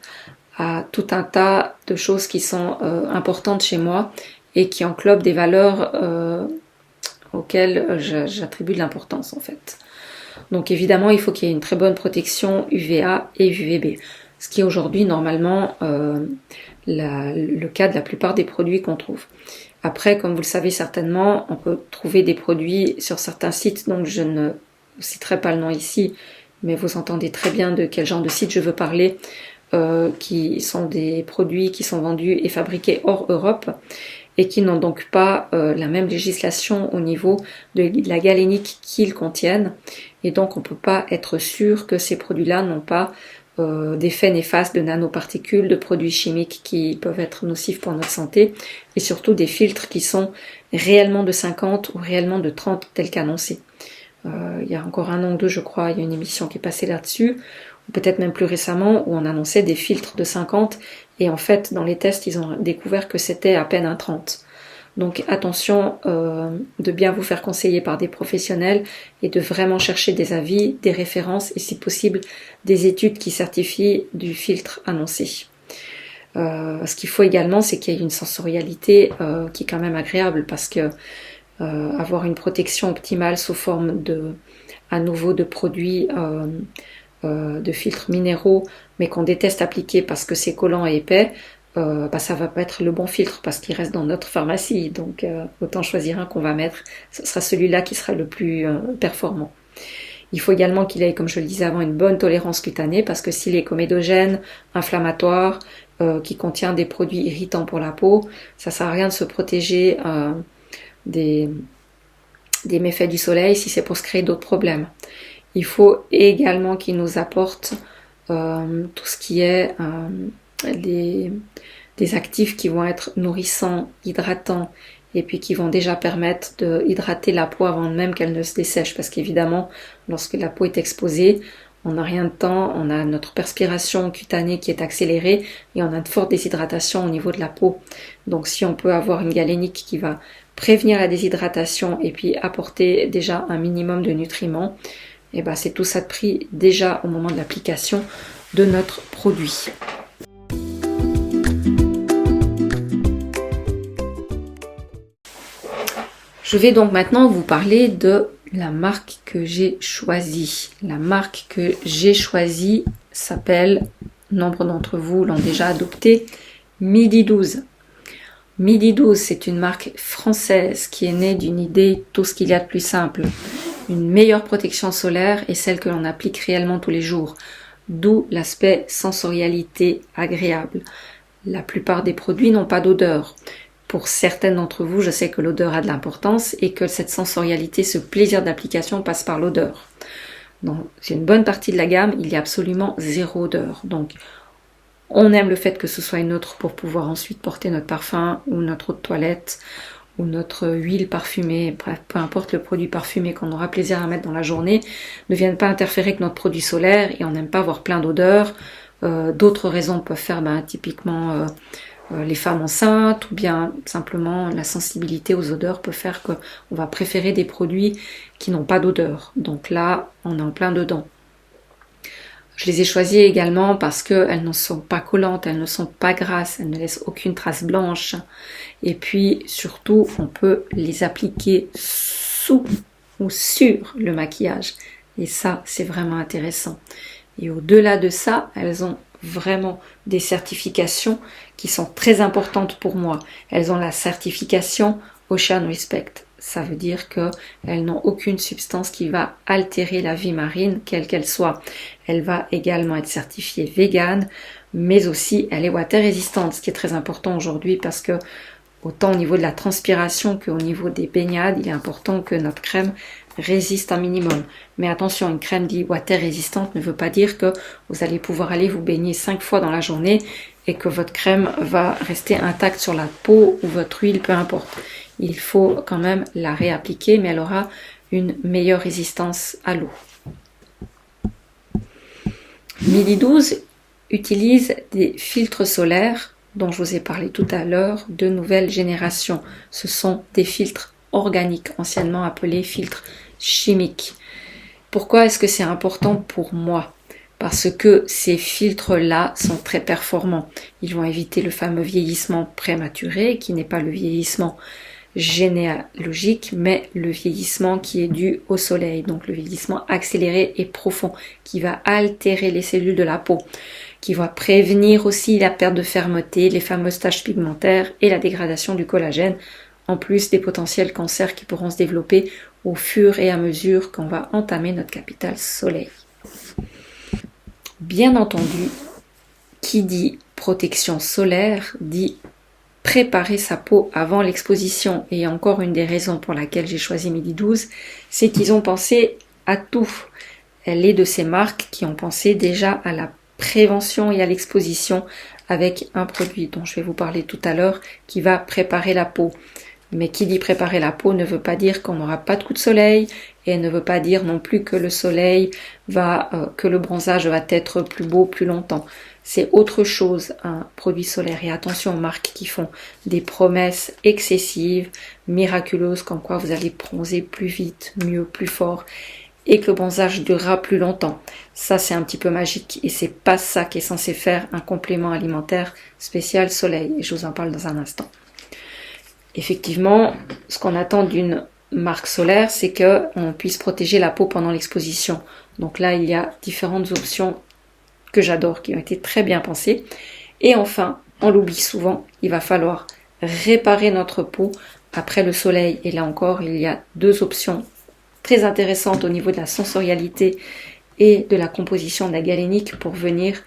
à tout un tas de choses qui sont importantes chez moi et qui englobent des valeurs auxquelles j'attribue de l'importance en fait. Donc évidemment, il faut qu'il y ait une très bonne protection UVA et UVB, ce qui est aujourd'hui normalement le cas de la plupart des produits qu'on trouve. Après, comme vous le savez certainement, on peut trouver des produits sur certains sites, donc je ne citerai pas le nom ici, mais vous entendez très bien de quel genre de site je veux parler, qui sont des produits qui sont vendus et fabriqués hors Europe et qui n'ont donc pas la même législation au niveau de la galénique qu'ils contiennent. Et donc on ne peut pas être sûr que ces produits-là n'ont pas d'effets néfastes de nanoparticules, de produits chimiques qui peuvent être nocifs pour notre santé, et surtout des filtres qui sont réellement de 50 ou réellement de 30 tels qu'annoncés. Il y a encore un an ou deux, je crois, il y a une émission qui est passée là-dessus, ou peut-être même plus récemment, où on annonçait des filtres de 50, et en fait, dans les tests, ils ont découvert que c'était à peine un 30. Donc attention de bien vous faire conseiller par des professionnels et de vraiment chercher des avis, des références et si possible des études qui certifient du filtre annoncé. Ce qu'il faut également, c'est qu'il y ait une sensorialité qui est quand même agréable parce que avoir une protection optimale sous forme à nouveau de produits de filtres minéraux mais qu'on déteste appliquer parce que c'est collant et épais, ça va pas être le bon filtre parce qu'il reste dans notre pharmacie, donc autant choisir un qu'on va mettre, ce sera celui-là qui sera le plus performant. Il faut également qu'il ait, comme je le disais avant, une bonne tolérance cutanée parce que s'il est comédogène, inflammatoire, qui contient des produits irritants pour la peau, ça sert à rien de se protéger des méfaits du soleil si c'est pour se créer d'autres problèmes. Il faut également qu'il nous apporte tout ce qui est des actifs qui vont être nourrissants, hydratants et puis qui vont déjà permettre de hydrater la peau avant même qu'elle ne se dessèche parce qu'évidemment lorsque la peau est exposée, on n'a rien de temps, on a notre perspiration cutanée qui est accélérée et on a une forte déshydratation au niveau de la peau. Donc si on peut avoir une galénique qui va prévenir la déshydratation et puis apporter déjà un minimum de nutriments, et c'est tout ça de prix déjà au moment de l'application. de notre produit. Je vais donc maintenant vous parler de la marque que j'ai choisie. La marque que j'ai choisie s'appelle, nombre d'entre vous l'ont déjà adoptée, Midi 12. Midi 12, c'est une marque française qui est née d'une idée tout ce qu'il y a de plus simple. Une meilleure protection solaire est celle que l'on applique réellement tous les jours, d'où l'aspect sensorialité agréable. La plupart des produits n'ont pas d'odeur. Pour certaines d'entre vous, je sais que l'odeur a de l'importance et que cette sensorialité, ce plaisir d'application passe par l'odeur. Dans une bonne partie de la gamme, il y a absolument zéro odeur. Donc, on aime le fait que ce soit neutre pour pouvoir ensuite porter notre parfum ou notre eau de toilette ou notre huile parfumée, bref, peu importe le produit parfumé qu'on aura plaisir à mettre dans la journée, ne viennent pas interférer avec notre produit solaire et on n'aime pas avoir plein d'odeurs. D'autres raisons peuvent faire typiquement les femmes enceintes ou bien simplement la sensibilité aux odeurs peut faire qu'on va préférer des produits qui n'ont pas d'odeur. Donc là, on est en plein dedans. Je les ai choisies également parce qu'elles ne sont pas collantes, elles ne sont pas grasses, elles ne laissent aucune trace blanche. Et puis surtout, on peut les appliquer sous ou sur le maquillage. Et ça, c'est vraiment intéressant. Et au-delà de ça, elles ont vraiment des certifications qui sont très importantes pour moi. Elles ont la certification Ocean Respect. Ça veut dire qu'elles n'ont aucune substance qui va altérer la vie marine, quelle qu'elle soit. Elle va également être certifiée vegan, mais aussi elle est water résistante, ce qui est très important aujourd'hui parce que autant au niveau de la transpiration qu'au niveau des baignades, il est important que notre crème résiste un minimum. Mais attention, une crème dit water résistante ne veut pas dire que vous allez pouvoir aller vous baigner 5 fois dans la journée et que votre crème va rester intacte sur la peau ou votre huile, peu importe. Il faut quand même la réappliquer, mais elle aura une meilleure résistance à l'eau. Midi 12 utilise des filtres solaires dont je vous ai parlé tout à l'heure, de nouvelle génération. Ce sont des filtres organiques, anciennement appelés filtres chimiques. Pourquoi est-ce que c'est important pour moi ? Parce que ces filtres-là sont très performants. Ils vont éviter le fameux vieillissement prématuré, qui n'est pas le vieillissement généalogique, mais le vieillissement qui est dû au soleil. Donc le vieillissement accéléré et profond, qui va altérer les cellules de la peau, qui va prévenir aussi la perte de fermeté, les fameuses taches pigmentaires et la dégradation du collagène, en plus des potentiels cancers qui pourront se développer au fur et à mesure qu'on va entamer notre capital soleil. Bien entendu, qui dit protection solaire dit préparer sa peau avant l'exposition. Et encore une des raisons pour laquelle j'ai choisi Midi 12, c'est qu'ils ont pensé à tout. Elle est de ces marques qui ont pensé déjà à la prévention et à l'exposition avec un produit dont je vais vous parler tout à l'heure qui va préparer la peau. Mais qui dit préparer la peau ne veut pas dire qu'on n'aura pas de coup de soleil et ne veut pas dire non plus que le soleil que le bronzage va être plus beau plus longtemps. C'est autre chose, un produit solaire. Et attention aux marques qui font des promesses excessives, miraculeuses, comme quoi vous allez bronzer plus vite, mieux, plus fort, et que le bronzage durera plus longtemps. Ça, c'est un petit peu magique. Et c'est pas ça qui est censé faire un complément alimentaire spécial soleil. Et je vous en parle dans un instant. Effectivement, ce qu'on attend d'une marque solaire, c'est qu'on puisse protéger la peau pendant l'exposition. Donc là, il y a différentes options que j'adore, qui ont été très bien pensées. Et enfin, on l'oublie souvent, il va falloir réparer notre peau après le soleil. Et là encore, il y a deux options très intéressantes au niveau de la sensorialité et de la composition de la galénique pour venir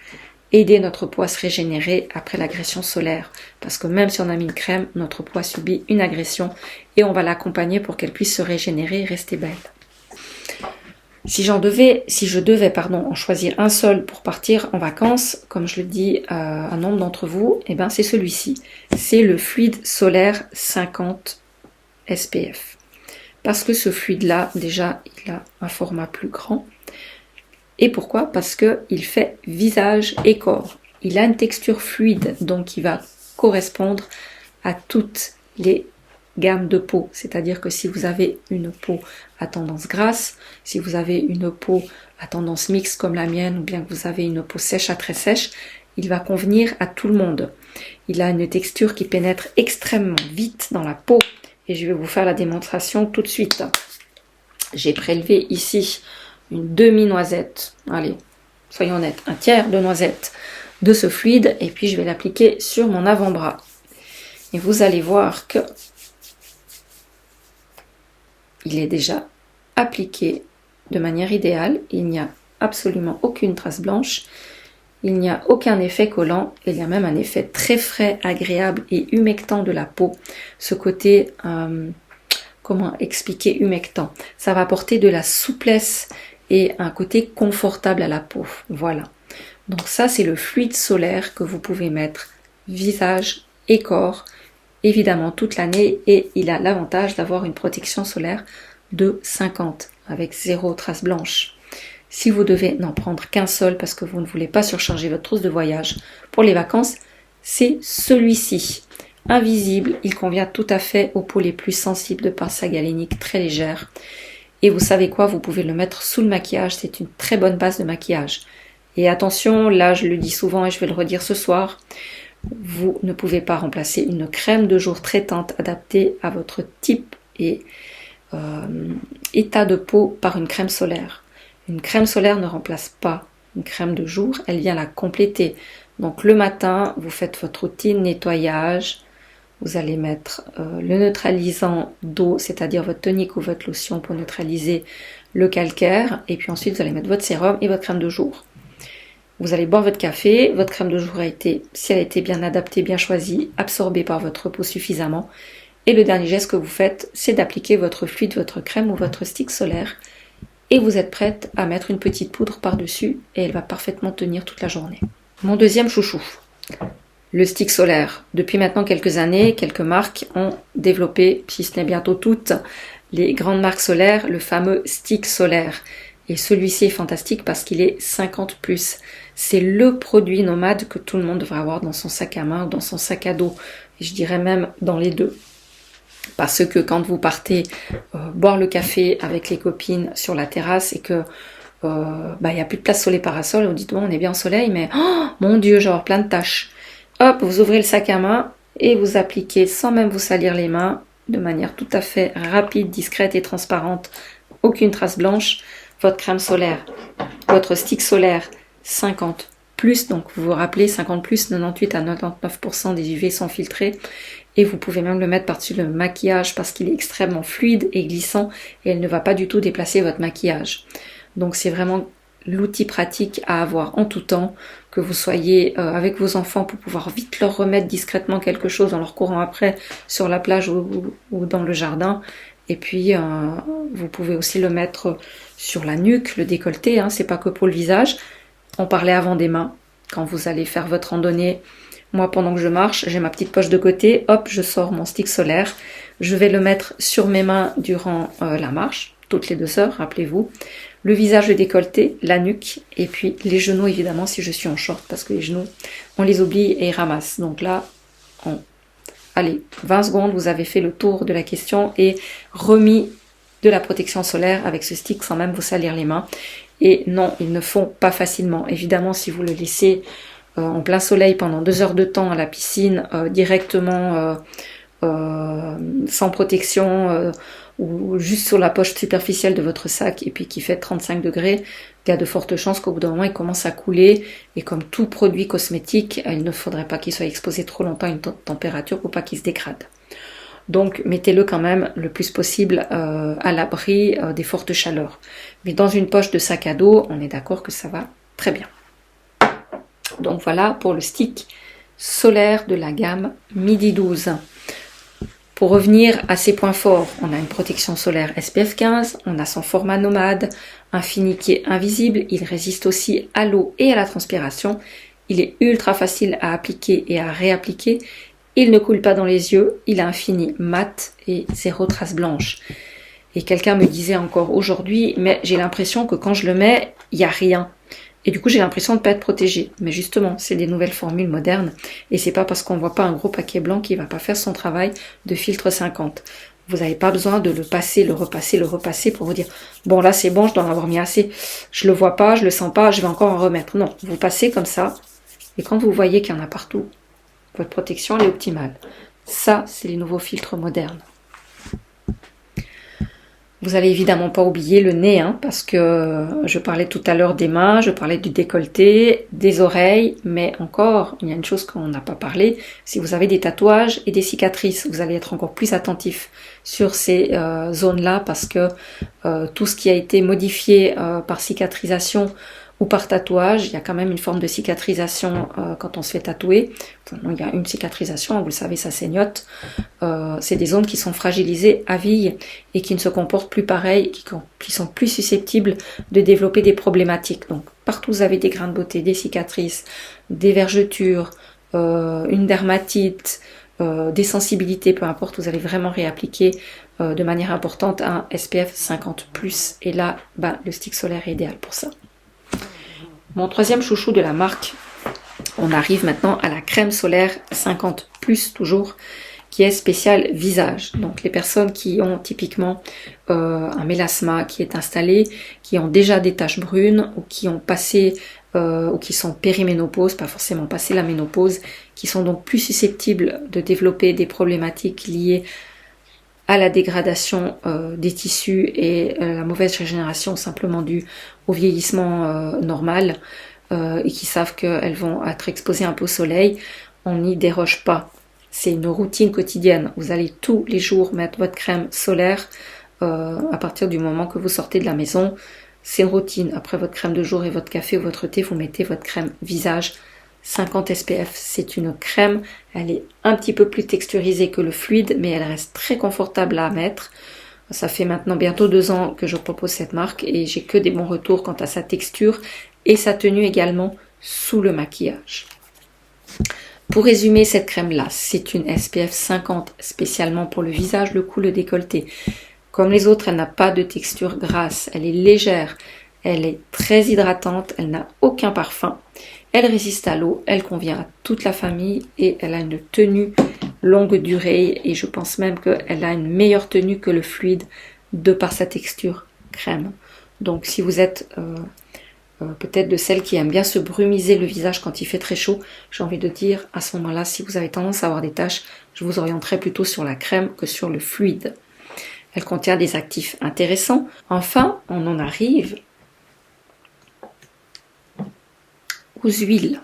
aider notre peau à se régénérer après l'agression solaire. Parce que même si on a mis une crème, notre peau a subi une agression et on va l'accompagner pour qu'elle puisse se régénérer et rester belle. Si je devais en choisir un seul pour partir en vacances, comme je le dis à un nombre d'entre vous, c'est celui-ci. C'est le fluide solaire 50 SPF. Parce que ce fluide-là, déjà, il a un format plus grand. Et pourquoi ? Parce qu'il fait visage et corps. Il a une texture fluide, donc il va correspondre à toutes les gamme de peau, c'est-à-dire que si vous avez une peau à tendance grasse, si vous avez une peau à tendance mixte comme la mienne, ou bien que vous avez une peau sèche à très sèche, il va convenir à tout le monde. Il a une texture qui pénètre extrêmement vite dans la peau, et je vais vous faire la démonstration tout de suite. J'ai prélevé ici une demi-noisette, allez, soyons honnêtes, un tiers de noisette de ce fluide, et puis je vais l'appliquer sur mon avant-bras. Et vous allez voir que il est déjà appliqué de manière idéale, il n'y a absolument aucune trace blanche, il n'y a aucun effet collant, il y a même un effet très frais, agréable et humectant de la peau. Ce côté, comment expliquer humectant? Ça va apporter de la souplesse et un côté confortable à la peau. Voilà. Donc ça, c'est le fluide solaire que vous pouvez mettre visage et corps, évidemment toute l'année, et il a l'avantage d'avoir une protection solaire de 50 avec 0 trace blanche. Si vous devez n'en prendre qu'un seul parce que vous ne voulez pas surcharger votre trousse de voyage pour les vacances, c'est celui-ci. Invisible, il convient tout à fait aux peaux les plus sensibles de par sa galénique très légère. Et vous savez quoi, vous pouvez le mettre sous le maquillage, c'est une très bonne base de maquillage. Et attention, là je le dis souvent et je vais le redire ce soir, vous ne pouvez pas remplacer une crème de jour traitante adaptée à votre type et état de peau par une crème solaire. Une crème solaire ne remplace pas une crème de jour, elle vient la compléter. Donc le matin, vous faites votre routine nettoyage, vous allez mettre le neutralisant d'eau, c'est-à-dire votre tonique ou votre lotion pour neutraliser le calcaire, et puis ensuite vous allez mettre votre sérum et votre crème de jour. Vous allez boire votre café, votre crème de jour a été, si elle a été bien adaptée, bien choisie, absorbée par votre peau suffisamment. Et le dernier geste que vous faites, c'est d'appliquer votre fluide, votre crème ou votre stick solaire. Et vous êtes prête à mettre une petite poudre par-dessus et elle va parfaitement tenir toute la journée. Mon deuxième chouchou, le stick solaire. Depuis maintenant quelques années, quelques marques ont développé, si ce n'est bientôt toutes, les grandes marques solaires, le fameux stick solaire. Et celui-ci est fantastique parce qu'il est 50+. C'est le produit nomade que tout le monde devrait avoir dans son sac à main ou dans son sac à dos. Et je dirais même dans les deux. Parce que quand vous partez boire le café avec les copines sur la terrasse et que y a plus de place sur les parasols, vous dites bon, on est bien au soleil, mais oh, mon Dieu, genre plein de taches. Hop, vous ouvrez le sac à main et vous appliquez sans même vous salir les mains, de manière tout à fait rapide, discrète et transparente, aucune trace blanche, votre crème solaire, votre stick solaire 50+, donc vous vous rappelez 50+, 98 à 99% des UV sont filtrés. Et vous pouvez même le mettre par-dessus le maquillage parce qu'il est extrêmement fluide et glissant et elle ne va pas du tout déplacer votre maquillage. Donc c'est vraiment l'outil pratique à avoir en tout temps, que vous soyez avec vos enfants pour pouvoir vite leur remettre discrètement quelque chose en leur courant après sur la plage ou dans le jardin. Et puis vous pouvez aussi le mettre sur la nuque, le décolleté, c'est pas que pour le visage. On parlait avant des mains, quand vous allez faire votre randonnée. Moi, pendant que je marche, j'ai ma petite poche de côté, hop, je sors mon stick solaire. Je vais le mettre sur mes mains durant la marche, toutes les 2 heures, rappelez-vous. Le visage, le décolleté, la nuque, et puis les genoux, évidemment, si je suis en short, parce que les genoux, on les oublie et ils ramassent. Donc là, allez, 20 secondes, vous avez fait le tour de la question et remis de la protection solaire avec ce stick sans même vous salir les mains. Et non, ils ne font pas facilement. Évidemment, si vous le laissez en plein soleil pendant 2 heures de temps à la piscine, directement sans protection ou juste sur la poche superficielle de votre sac et puis qui fait 35 degrés, il y a de fortes chances qu'au bout d'un moment il commence à couler et comme tout produit cosmétique, il ne faudrait pas qu'il soit exposé trop longtemps à une température pour pas qu'il se dégrade. Donc mettez-le quand même le plus possible à l'abri des fortes chaleurs. Mais dans une poche de sac à dos, on est d'accord que ça va très bien. Donc voilà pour le stick solaire de la gamme Midi 12. Pour revenir à ses points forts, on a une protection solaire SPF 15, on a son format nomade, un fini qui est invisible, il résiste aussi à l'eau et à la transpiration, il est ultra facile à appliquer et à réappliquer, il ne coule pas dans les yeux, il a un fini mat et 0 trace blanche. Et quelqu'un me disait encore aujourd'hui, mais j'ai l'impression que quand je le mets, il n'y a rien. Et du coup, j'ai l'impression de ne pas être protégée. Mais justement, c'est des nouvelles formules modernes. Et c'est pas parce qu'on ne voit pas un gros paquet blanc qui ne va pas faire son travail de filtre 50. Vous n'avez pas besoin de le passer, le repasser pour vous dire « Bon, là, c'est bon, je dois en avoir mis assez. Je le vois pas, je le sens pas, je vais encore en remettre. » Non, vous passez comme ça. Et quand vous voyez qu'il y en a partout, votre protection, elle est optimale. Ça, c'est les nouveaux filtres modernes. Vous allez évidemment pas oublier le nez, parce que je parlais tout à l'heure des mains, je parlais du décolleté, des oreilles, mais encore, il y a une chose qu'on n'a pas parlé, si vous avez des tatouages et des cicatrices, vous allez être encore plus attentif sur ces zones-là, parce que tout ce qui a été modifié par cicatrisation ou par tatouage, il y a quand même une forme de cicatrisation quand on se fait tatouer. Enfin, il y a une cicatrisation, vous le savez, ça saignote. C'est des zones qui sont fragilisées à vie et qui ne se comportent plus pareil, qui sont plus susceptibles de développer des problématiques. Donc partout vous avez des grains de beauté, des cicatrices, des vergetures, une dermatite, des sensibilités, peu importe, vous allez vraiment réappliquer de manière importante un SPF 50+. Et là, le stick solaire est idéal pour ça. Mon troisième chouchou de la marque, on arrive maintenant à la crème solaire 50+, toujours, qui est spéciale visage. Donc les personnes qui ont typiquement un mélasma qui est installé, qui ont déjà des taches brunes ou qui ont passé ou qui sont périménopause, pas forcément passé la ménopause, qui sont donc plus susceptibles de développer des problématiques liées à la dégradation des tissus et la mauvaise régénération simplement due au vieillissement normal et qui savent qu'elles vont être exposées un peu au soleil, on n'y déroge pas. C'est une routine quotidienne. Vous allez tous les jours mettre votre crème solaire à partir du moment que vous sortez de la maison. C'est une routine. Après votre crème de jour et votre café ou votre thé, vous mettez votre crème visage 50 SPF. C'est une crème, elle est un petit peu plus texturisée que le fluide, mais elle reste très confortable à mettre. Ça fait maintenant bientôt 2 ans que je propose cette marque et j'ai que des bons retours quant à sa texture et sa tenue également sous le maquillage. Pour résumer, cette crème-là, c'est une SPF 50 spécialement pour le visage, le cou, le décolleté. Comme les autres, elle n'a pas de texture grasse, elle est légère, elle est très hydratante, elle n'a aucun parfum, elle résiste à l'eau, elle convient à toute la famille et elle a une tenue longue durée et je pense même qu'elle a une meilleure tenue que le fluide de par sa texture crème. Donc si vous êtes peut-être de celles qui aiment bien se brumiser le visage quand il fait très chaud, j'ai envie de dire à ce moment-là, si vous avez tendance à avoir des taches, je vous orienterai plutôt sur la crème que sur le fluide. Elle contient des actifs intéressants. Enfin, on en arrive aux huiles.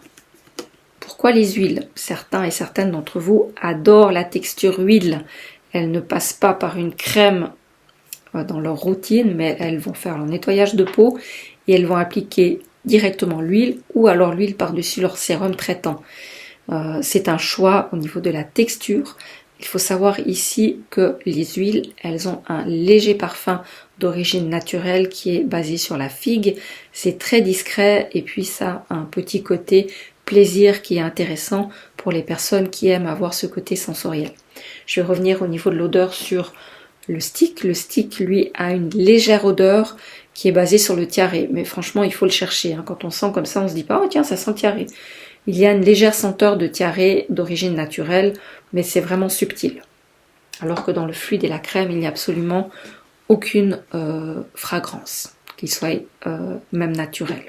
Pourquoi les huiles? Certains et certaines d'entre vous adorent la texture huile. Elles ne passent pas par une crème dans leur routine, mais elles vont faire leur nettoyage de peau et elles vont appliquer directement l'huile ou alors l'huile par-dessus leur sérum traitant. C'est un choix au niveau de la texture. Il faut savoir ici que les huiles, elles ont un léger parfum d'origine naturelle qui est basé sur la figue. C'est très discret et puis ça a un petit côté plaisir qui est intéressant pour les personnes qui aiment avoir ce côté sensoriel. Je vais revenir au niveau de l'odeur sur le stick. Le stick, lui, a une légère odeur qui est basée sur le tiaré. Mais franchement, il faut le chercher. Quand on sent comme ça, on se dit pas « Oh tiens, ça sent le tiaré ». Il y a une légère senteur de tiaré d'origine naturelle, mais c'est vraiment subtil. Alors que dans le fluide et la crème, il n'y a absolument aucune fragrance, qu'il soit même naturel.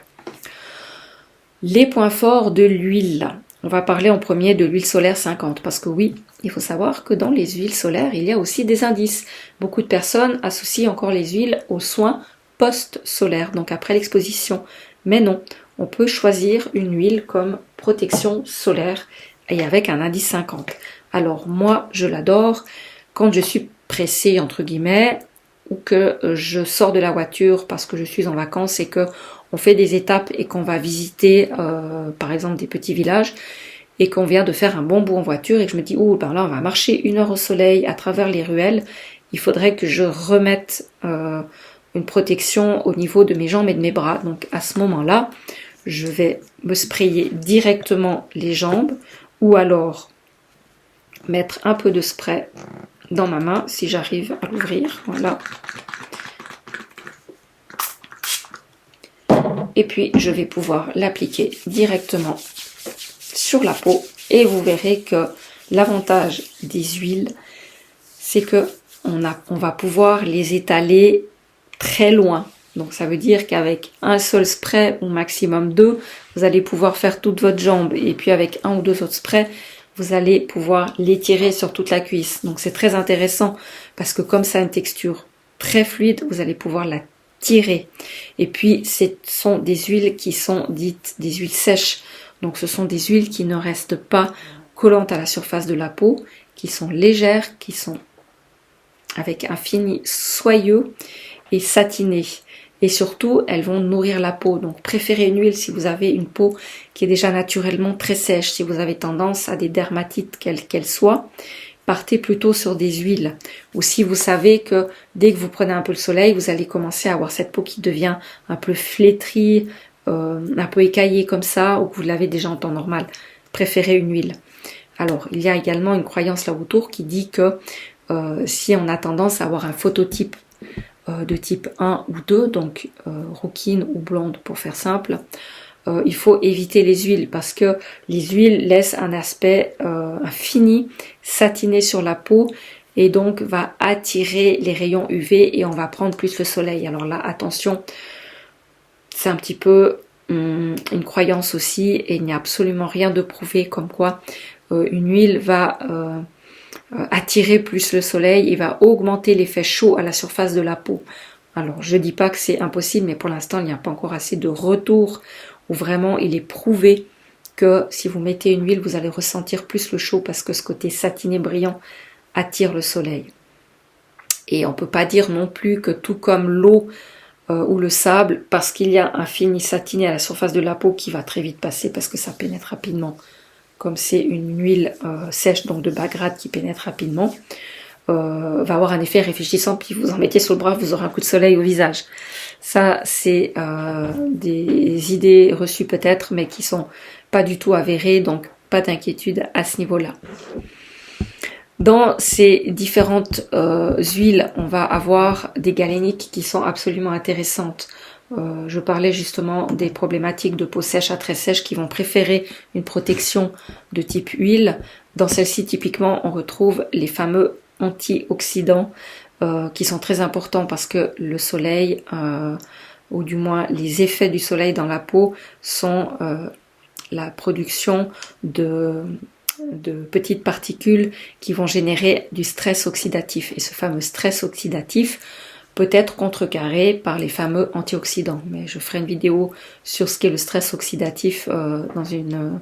Les points forts de l'huile. On va parler en premier de l'huile solaire 50, parce que oui, il faut savoir que dans les huiles solaires, il y a aussi des indices. Beaucoup de personnes associent encore les huiles aux soins post-solaires, donc après l'exposition. Mais non, on peut choisir une huile comme protection solaire et avec un indice 50. Alors moi, je l'adore quand je suis pressée, entre guillemets, ou que je sors de la voiture parce que je suis en vacances et que on fait des étapes et qu'on va visiter par exemple des petits villages et qu'on vient de faire un bon bout en voiture et que je me dis là on va marcher 1 heure au soleil à travers les ruelles, il faudrait que je remette une protection au niveau de mes jambes et de mes bras. Donc à ce moment-là, je vais me sprayer directement les jambes ou alors mettre un peu de spray dans ma main si j'arrive à l'ouvrir. Voilà. et puis je vais pouvoir l'appliquer directement sur la peau et vous verrez que l'avantage des huiles, c'est que on va pouvoir les étaler très loin. Donc ça veut dire qu'avec un seul spray ou maximum 2, vous allez pouvoir faire toute votre jambe, et puis avec un ou deux autres sprays, vous allez pouvoir l'étirer sur toute la cuisse. Donc c'est très intéressant parce que comme ça a une texture très fluide, vous allez pouvoir la tirer. Et puis ce sont des huiles qui sont dites des huiles sèches. Donc ce sont des huiles qui ne restent pas collantes à la surface de la peau, qui sont légères, qui sont avec un fini soyeux et satiné. Et surtout, elles vont nourrir la peau. Donc préférez une huile si vous avez une peau qui est déjà naturellement très sèche, si vous avez tendance à des dermatites quelles qu'elles soient, partez plutôt sur des huiles. Ou si vous savez que dès que vous prenez un peu le soleil, vous allez commencer à avoir cette peau qui devient un peu flétrie, un peu écaillée comme ça, ou que vous l'avez déjà en temps normal, préférez une huile. Alors, il y a également une croyance là autour qui dit que si on a tendance à avoir un phototype de type 1 ou 2, donc rouquine ou blonde pour faire simple, il faut éviter les huiles parce que les huiles laissent un aspect fini, satiné sur la peau et donc va attirer les rayons UV et on va prendre plus le soleil. Alors là, attention, c'est un petit peu une croyance aussi et il n'y a absolument rien de prouvé comme quoi une huile va attirer plus le soleil et va augmenter l'effet chaud à la surface de la peau. Alors je dis pas que c'est impossible, mais pour l'instant il n'y a pas encore assez de retour où vraiment il est prouvé que si vous mettez une huile vous allez ressentir plus le chaud parce que ce côté satiné brillant attire le soleil. Et on peut pas dire non plus que tout comme l'eau ou le sable, parce qu'il y a un fini satiné à la surface de la peau qui va très vite passer parce que ça pénètre rapidement. Comme c'est une huile sèche, donc de bas grade qui pénètre rapidement, va avoir un effet réfléchissant, puis vous en mettez sur le bras, vous aurez un coup de soleil au visage. Ça, c'est des idées reçues peut-être, mais qui sont pas du tout avérées, donc pas d'inquiétude à ce niveau-là. Dans ces différentes huiles, on va avoir des galéniques qui sont absolument intéressantes. Je parlais justement des problématiques de peau sèche à très sèche qui vont préférer une protection de type huile. Dans celle-ci, typiquement, on retrouve les fameux antioxydants qui sont très importants parce que le soleil, ou du moins les effets du soleil dans la peau, sont la production de petites particules qui vont générer du stress oxydatif. Et ce fameux stress oxydatif peut être contrecarré par les fameux antioxydants. Mais je ferai une vidéo sur ce qu'est le stress oxydatif dans une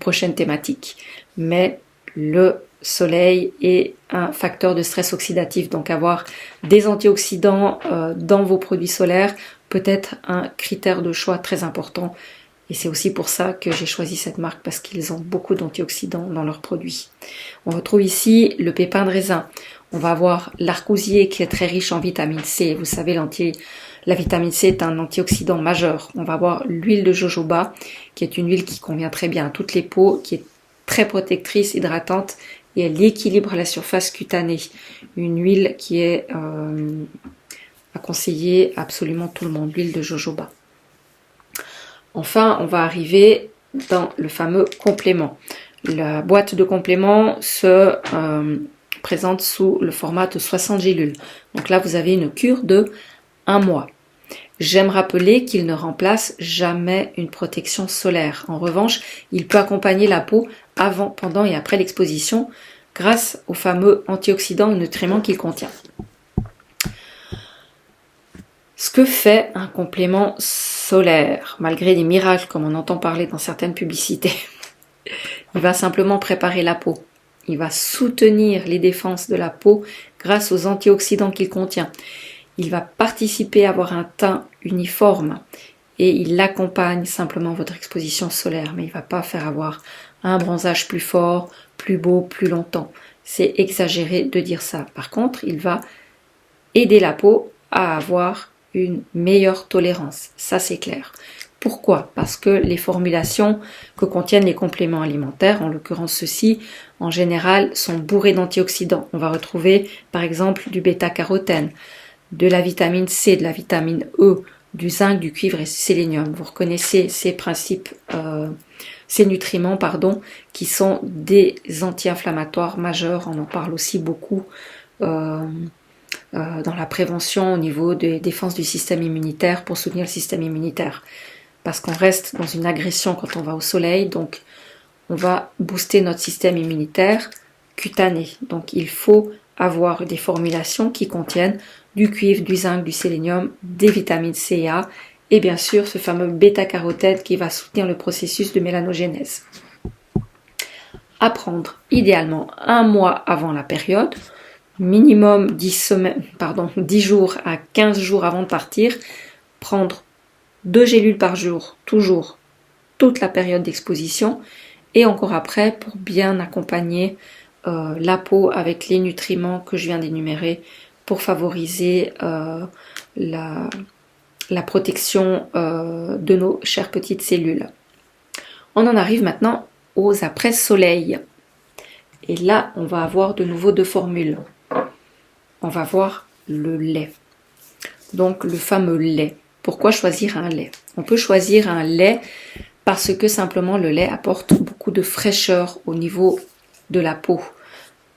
prochaine thématique. Mais le soleil est un facteur de stress oxydatif. Donc avoir des antioxydants dans vos produits solaires peut être un critère de choix très important. Et c'est aussi pour ça que j'ai choisi cette marque parce qu'ils ont beaucoup d'antioxydants dans leurs produits. On retrouve ici le pépin de raisin. On va avoir l'argousier qui est très riche en vitamine C. Vous savez, la vitamine C est un antioxydant majeur. On va avoir l'huile de jojoba qui est une huile qui convient très bien à toutes les peaux, qui est très protectrice, hydratante et elle équilibre la surface cutanée. Une huile qui est à conseiller à absolument tout le monde, l'huile de jojoba. Enfin, on va arriver dans le fameux complément. La boîte de compléments se présente sous le format de 60 gélules. Donc là, vous avez une cure de 1 mois. J'aime rappeler qu'il ne remplace jamais une protection solaire. En revanche, il peut accompagner la peau avant, pendant et après l'exposition grâce aux fameux antioxydants ou nutriments qu'il contient. Ce que fait un complément solaire, malgré des miracles comme on entend parler dans certaines publicités, il va simplement préparer la peau. Il va soutenir les défenses de la peau grâce aux antioxydants qu'il contient. Il va participer à avoir un teint uniforme et il accompagne simplement votre exposition solaire, mais il ne va pas faire avoir un bronzage plus fort, plus beau, plus longtemps. C'est exagéré de dire ça. Par contre, il va aider la peau à avoir une meilleure tolérance. Ça, c'est clair. Pourquoi ? Parce que les formulations que contiennent les compléments alimentaires, en l'occurrence ceux-ci, en général, sont bourrés d'antioxydants. On va retrouver, par exemple, du bêta-carotène, de la vitamine C, de la vitamine E, du zinc, du cuivre et du sélénium. Vous reconnaissez ces principes, ces nutriments, qui sont des anti-inflammatoires majeurs. On en parle aussi beaucoup dans la prévention au niveau des défenses du système immunitaire pour soutenir le système immunitaire. Parce qu'on reste dans une agression quand on va au soleil, donc on va booster notre système immunitaire cutané. Donc il faut avoir des formulations qui contiennent du cuivre, du zinc, du sélénium, des vitamines C et A, et bien sûr ce fameux bêta-carotène qui va soutenir le processus de mélanogénèse. À prendre idéalement 1 mois avant la période, minimum 10 jours à 15 jours avant de partir, prendre 2 gélules par jour, toujours, toute la période d'exposition, et encore après pour bien accompagner la peau avec les nutriments que je viens d'énumérer pour favoriser la protection de nos chères petites cellules. On en arrive maintenant aux après-soleil. Et là, on va avoir de nouveau 2 formules. On va voir le lait. Donc le fameux lait. Pourquoi choisir un lait? On peut choisir un lait parce que simplement le lait apporte beaucoup de fraîcheur au niveau de la peau.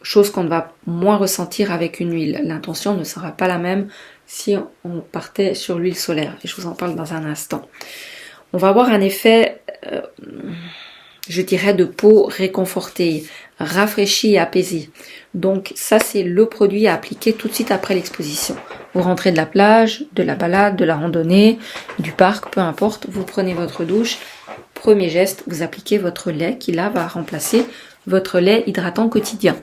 Chose qu'on va moins ressentir avec une huile. L'intention ne sera pas la même si on partait sur l'huile solaire. Et je vous en parle dans un instant. On va avoir un effet, je dirais, de peau réconfortée, rafraîchie et apaisée. Donc ça, c'est le produit à appliquer tout de suite après l'exposition. Vous rentrez de la plage, de la balade, de la randonnée, du parc, peu importe. Vous prenez votre douche. Premier geste, vous appliquez votre lait qui là va remplacer votre lait hydratant quotidien.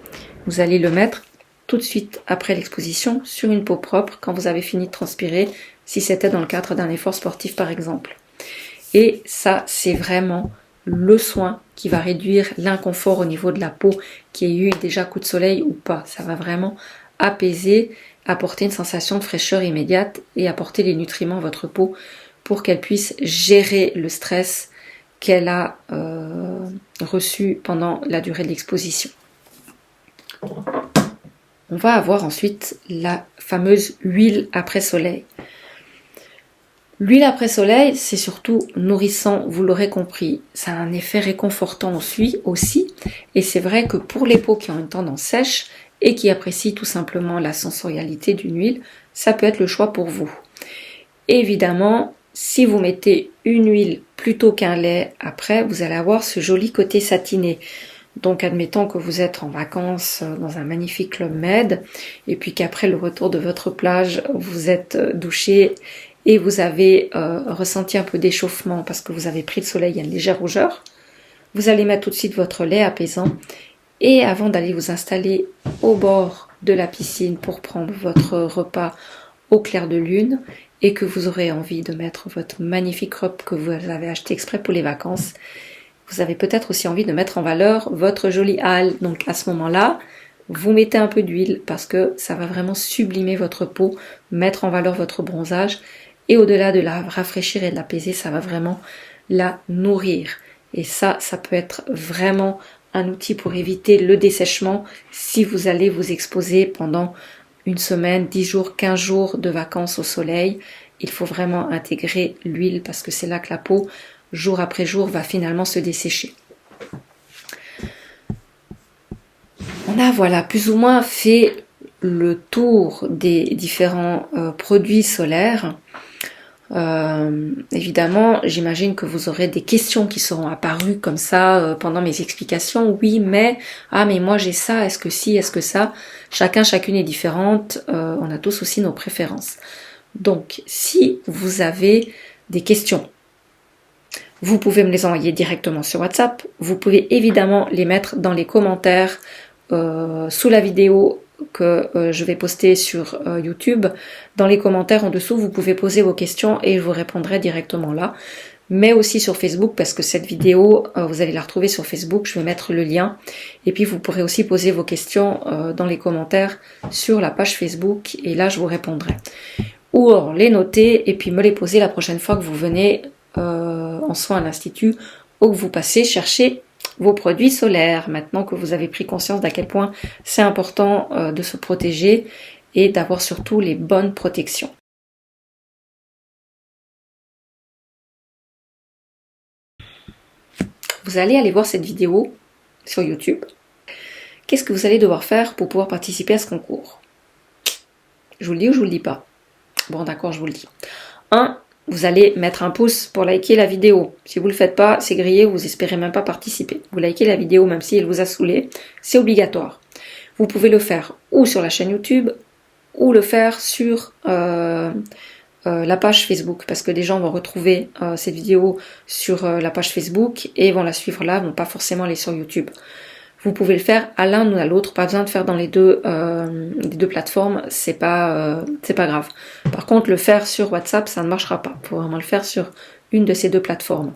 Vous allez le mettre tout de suite après l'exposition sur une peau propre quand vous avez fini de transpirer, si c'était dans le cadre d'un effort sportif par exemple. Et ça, c'est vraiment le soin qui va réduire l'inconfort au niveau de la peau qui ait eu déjà coup de soleil ou pas. Ça va vraiment apaiser, apporter une sensation de fraîcheur immédiate et apporter les nutriments à votre peau pour qu'elle puisse gérer le stress qu'elle a reçu pendant la durée de l'exposition. On va avoir ensuite la fameuse huile après soleil. L'huile après soleil, c'est surtout nourrissant, vous l'aurez compris. Ça a un effet réconfortant aussi. Et c'est vrai que pour les peaux qui ont une tendance sèche et qui apprécient tout simplement la sensorialité d'une huile, ça peut être le choix pour vous. Évidemment, si vous mettez une huile plutôt qu'un lait après, vous allez avoir ce joli côté satiné. Donc admettons que vous êtes en vacances dans un magnifique Club Med et puis qu'après le retour de votre plage, vous êtes douché et vous avez ressenti un peu d'échauffement parce que vous avez pris le soleil, il y a une légère rougeur. Vous allez mettre tout de suite votre lait apaisant et avant d'aller vous installer au bord de la piscine pour prendre votre repas au clair de lune et que vous aurez envie de mettre votre magnifique robe que vous avez acheté exprès pour les vacances, vous avez peut-être aussi envie de mettre en valeur votre jolie hâle. Donc à ce moment-là, vous mettez un peu d'huile parce que ça va vraiment sublimer votre peau, mettre en valeur votre bronzage et au-delà de la rafraîchir et de l'apaiser, ça va vraiment la nourrir. Et ça peut être vraiment un outil pour éviter le dessèchement si vous allez vous exposer pendant une semaine, 10 jours, 15 jours de vacances au soleil. Il faut vraiment intégrer l'huile parce que c'est là que la peau, jour après jour, va finalement se dessécher. On a plus ou moins fait le tour des différents produits solaires. Évidemment, j'imagine que vous aurez des questions qui seront apparues comme ça pendant mes explications. Oui, mais moi j'ai ça, est-ce que si, est-ce que ça? Chacune est différente, on a tous aussi nos préférences. Donc, si vous avez des questions, vous pouvez me les envoyer directement sur WhatsApp. Vous pouvez évidemment les mettre dans les commentaires sous la vidéo que je vais poster sur YouTube. Dans les commentaires en dessous, vous pouvez poser vos questions et je vous répondrai directement là. Mais aussi sur Facebook parce que cette vidéo, vous allez la retrouver sur Facebook. Je vais mettre le lien. Et puis vous pourrez aussi poser vos questions dans les commentaires sur la page Facebook et là je vous répondrai. Ou alors les noter et puis me les poser la prochaine fois que vous venez en soins à l'Institut ou que vous passez chercher vos produits solaires. Maintenant que vous avez pris conscience d'à quel point c'est important de se protéger et d'avoir surtout les bonnes protections. vous allez aller voir cette vidéo sur YouTube. Qu'est-ce que vous allez devoir faire pour pouvoir participer à ce concours? Je vous le dis ou je vous le dis pas? Bon, d'accord, je vous le dis. 1. Vous allez mettre un pouce pour liker la vidéo. Si vous ne le faites pas, c'est grillé, vous espérez même pas participer. Vous likez la vidéo même si elle vous a saoulé, c'est obligatoire. Vous pouvez le faire ou sur la chaîne YouTube ou le faire sur la page Facebook, parce que des gens vont retrouver cette vidéo sur la page Facebook et vont la suivre là, vont pas forcément aller sur YouTube. Vous pouvez le faire à l'un ou à l'autre, pas besoin de faire dans les deux plateformes, c'est pas grave. Par contre, le faire sur WhatsApp, ça ne marchera pas. Il faut vraiment le faire sur une de ces deux plateformes.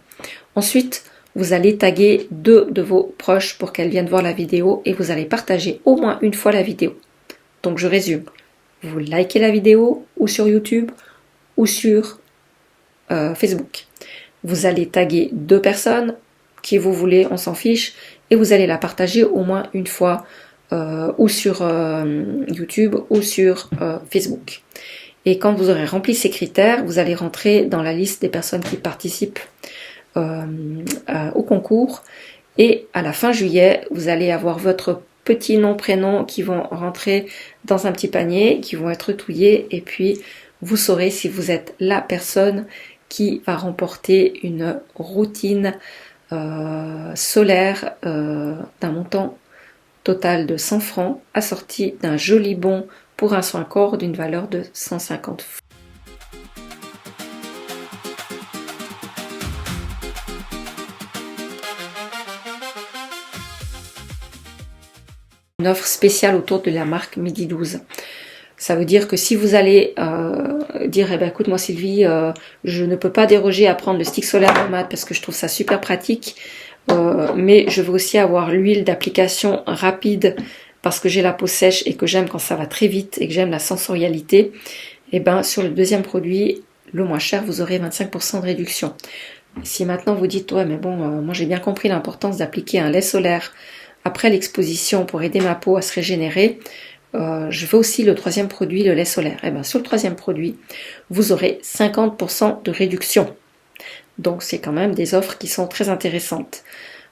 Ensuite, vous allez taguer 2 de vos proches pour qu'elles viennent voir la vidéo et vous allez partager au moins une fois la vidéo. Donc je résume, vous likez la vidéo ou sur YouTube ou sur Facebook. Vous allez taguer 2 personnes, qui vous voulez, on s'en fiche, et vous allez la partager au moins une fois ou sur YouTube ou sur Facebook. Et quand vous aurez rempli ces critères, vous allez rentrer dans la liste des personnes qui participent au concours, et à la fin juillet, vous allez avoir votre petit nom, prénom qui vont rentrer dans un petit panier, qui vont être touillés, et puis vous saurez si vous êtes la personne qui va remporter une routine solaire d'un montant total de 100 francs, assorti d'un joli bon pour un soin corps d'une valeur de 150 francs. Une offre spéciale autour de la marque Midi 12. Ça veut dire que si vous allez dire, eh ben, écoute moi Sylvie, je ne peux pas déroger à prendre le stick solaire nomade parce que je trouve ça super pratique, mais je veux aussi avoir l'huile d'application rapide parce que j'ai la peau sèche et que j'aime quand ça va très vite et que j'aime la sensorialité, et ben sur le deuxième produit, le moins cher, vous aurez 25% de réduction. Si maintenant vous dites, ouais mais bon, moi j'ai bien compris l'importance d'appliquer un lait solaire après l'exposition pour aider ma peau à se régénérer, je veux aussi le troisième produit, le lait solaire. Et bien sur le troisième produit, vous aurez 50% de réduction. Donc c'est quand même des offres qui sont très intéressantes.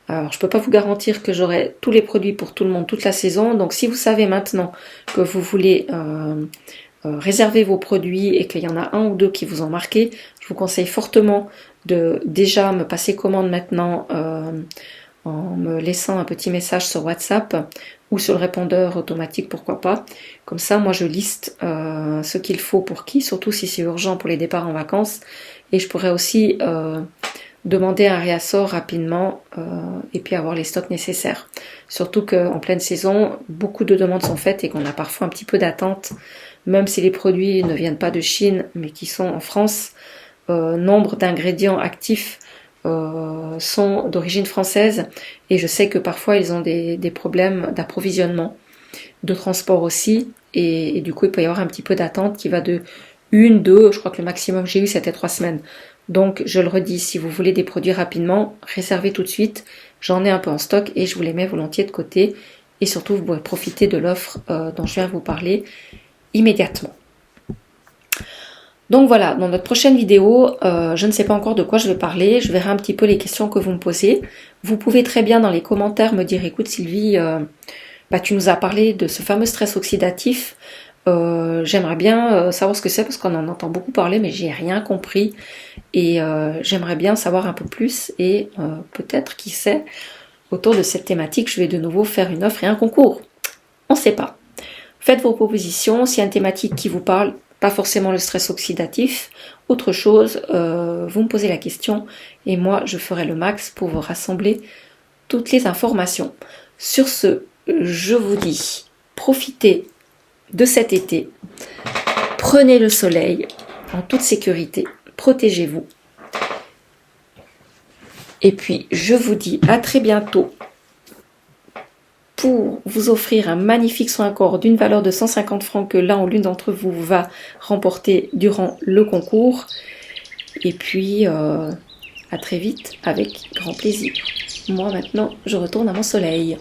Alors je ne peux pas vous garantir que j'aurai tous les produits pour tout le monde toute la saison. Donc si vous savez maintenant que vous voulez réserver vos produits et qu'il y en a un ou deux qui vous ont marqué, je vous conseille fortement de déjà me passer commande maintenant en me laissant un petit message sur WhatsApp ou sur le répondeur automatique, pourquoi pas. Comme ça, moi je liste ce qu'il faut pour qui, surtout si c'est urgent pour les départs en vacances. Et je pourrais aussi demander un réassort rapidement et puis avoir les stocks nécessaires. Surtout qu'en pleine saison, beaucoup de demandes sont faites et qu'on a parfois un petit peu d'attente, même si les produits ne viennent pas de Chine, mais qui sont en France. Nombre d'ingrédients actifs sont d'origine française et je sais que parfois ils ont des problèmes d'approvisionnement, de transport aussi, et du coup il peut y avoir un petit peu d'attente qui va de 1-2, je crois que le maximum que j'ai eu c'était 3 semaines. Donc je le redis, si vous voulez des produits rapidement, réservez tout de suite, j'en ai un peu en stock et je vous les mets volontiers de côté, et surtout vous pourrez profiter de l'offre dont je viens vous parler immédiatement. Donc voilà, dans notre prochaine vidéo, je ne sais pas encore de quoi je vais parler, je verrai un petit peu les questions que vous me posez. Vous pouvez très bien dans les commentaires me dire, écoute Sylvie, tu nous as parlé de ce fameux stress oxydatif, j'aimerais bien savoir ce que c'est parce qu'on en entend beaucoup parler mais j'ai rien compris et j'aimerais bien savoir un peu plus et peut-être, qui sait, autour de cette thématique, je vais de nouveau faire une offre et un concours. On ne sait pas. Faites vos propositions, s'il y a une thématique qui vous parle, pas forcément le stress oxydatif, autre chose, vous me posez la question et moi je ferai le max pour vous rassembler toutes les informations. Sur ce, je vous dis, profitez de cet été, prenez le soleil en toute sécurité, protégez-vous. Et puis je vous dis à très bientôt pour vous offrir un magnifique soin corps d'une valeur de 150 francs que l'un ou l'une d'entre vous va remporter durant le concours. Et puis, à très vite avec grand plaisir. Moi maintenant, je retourne à mon soleil.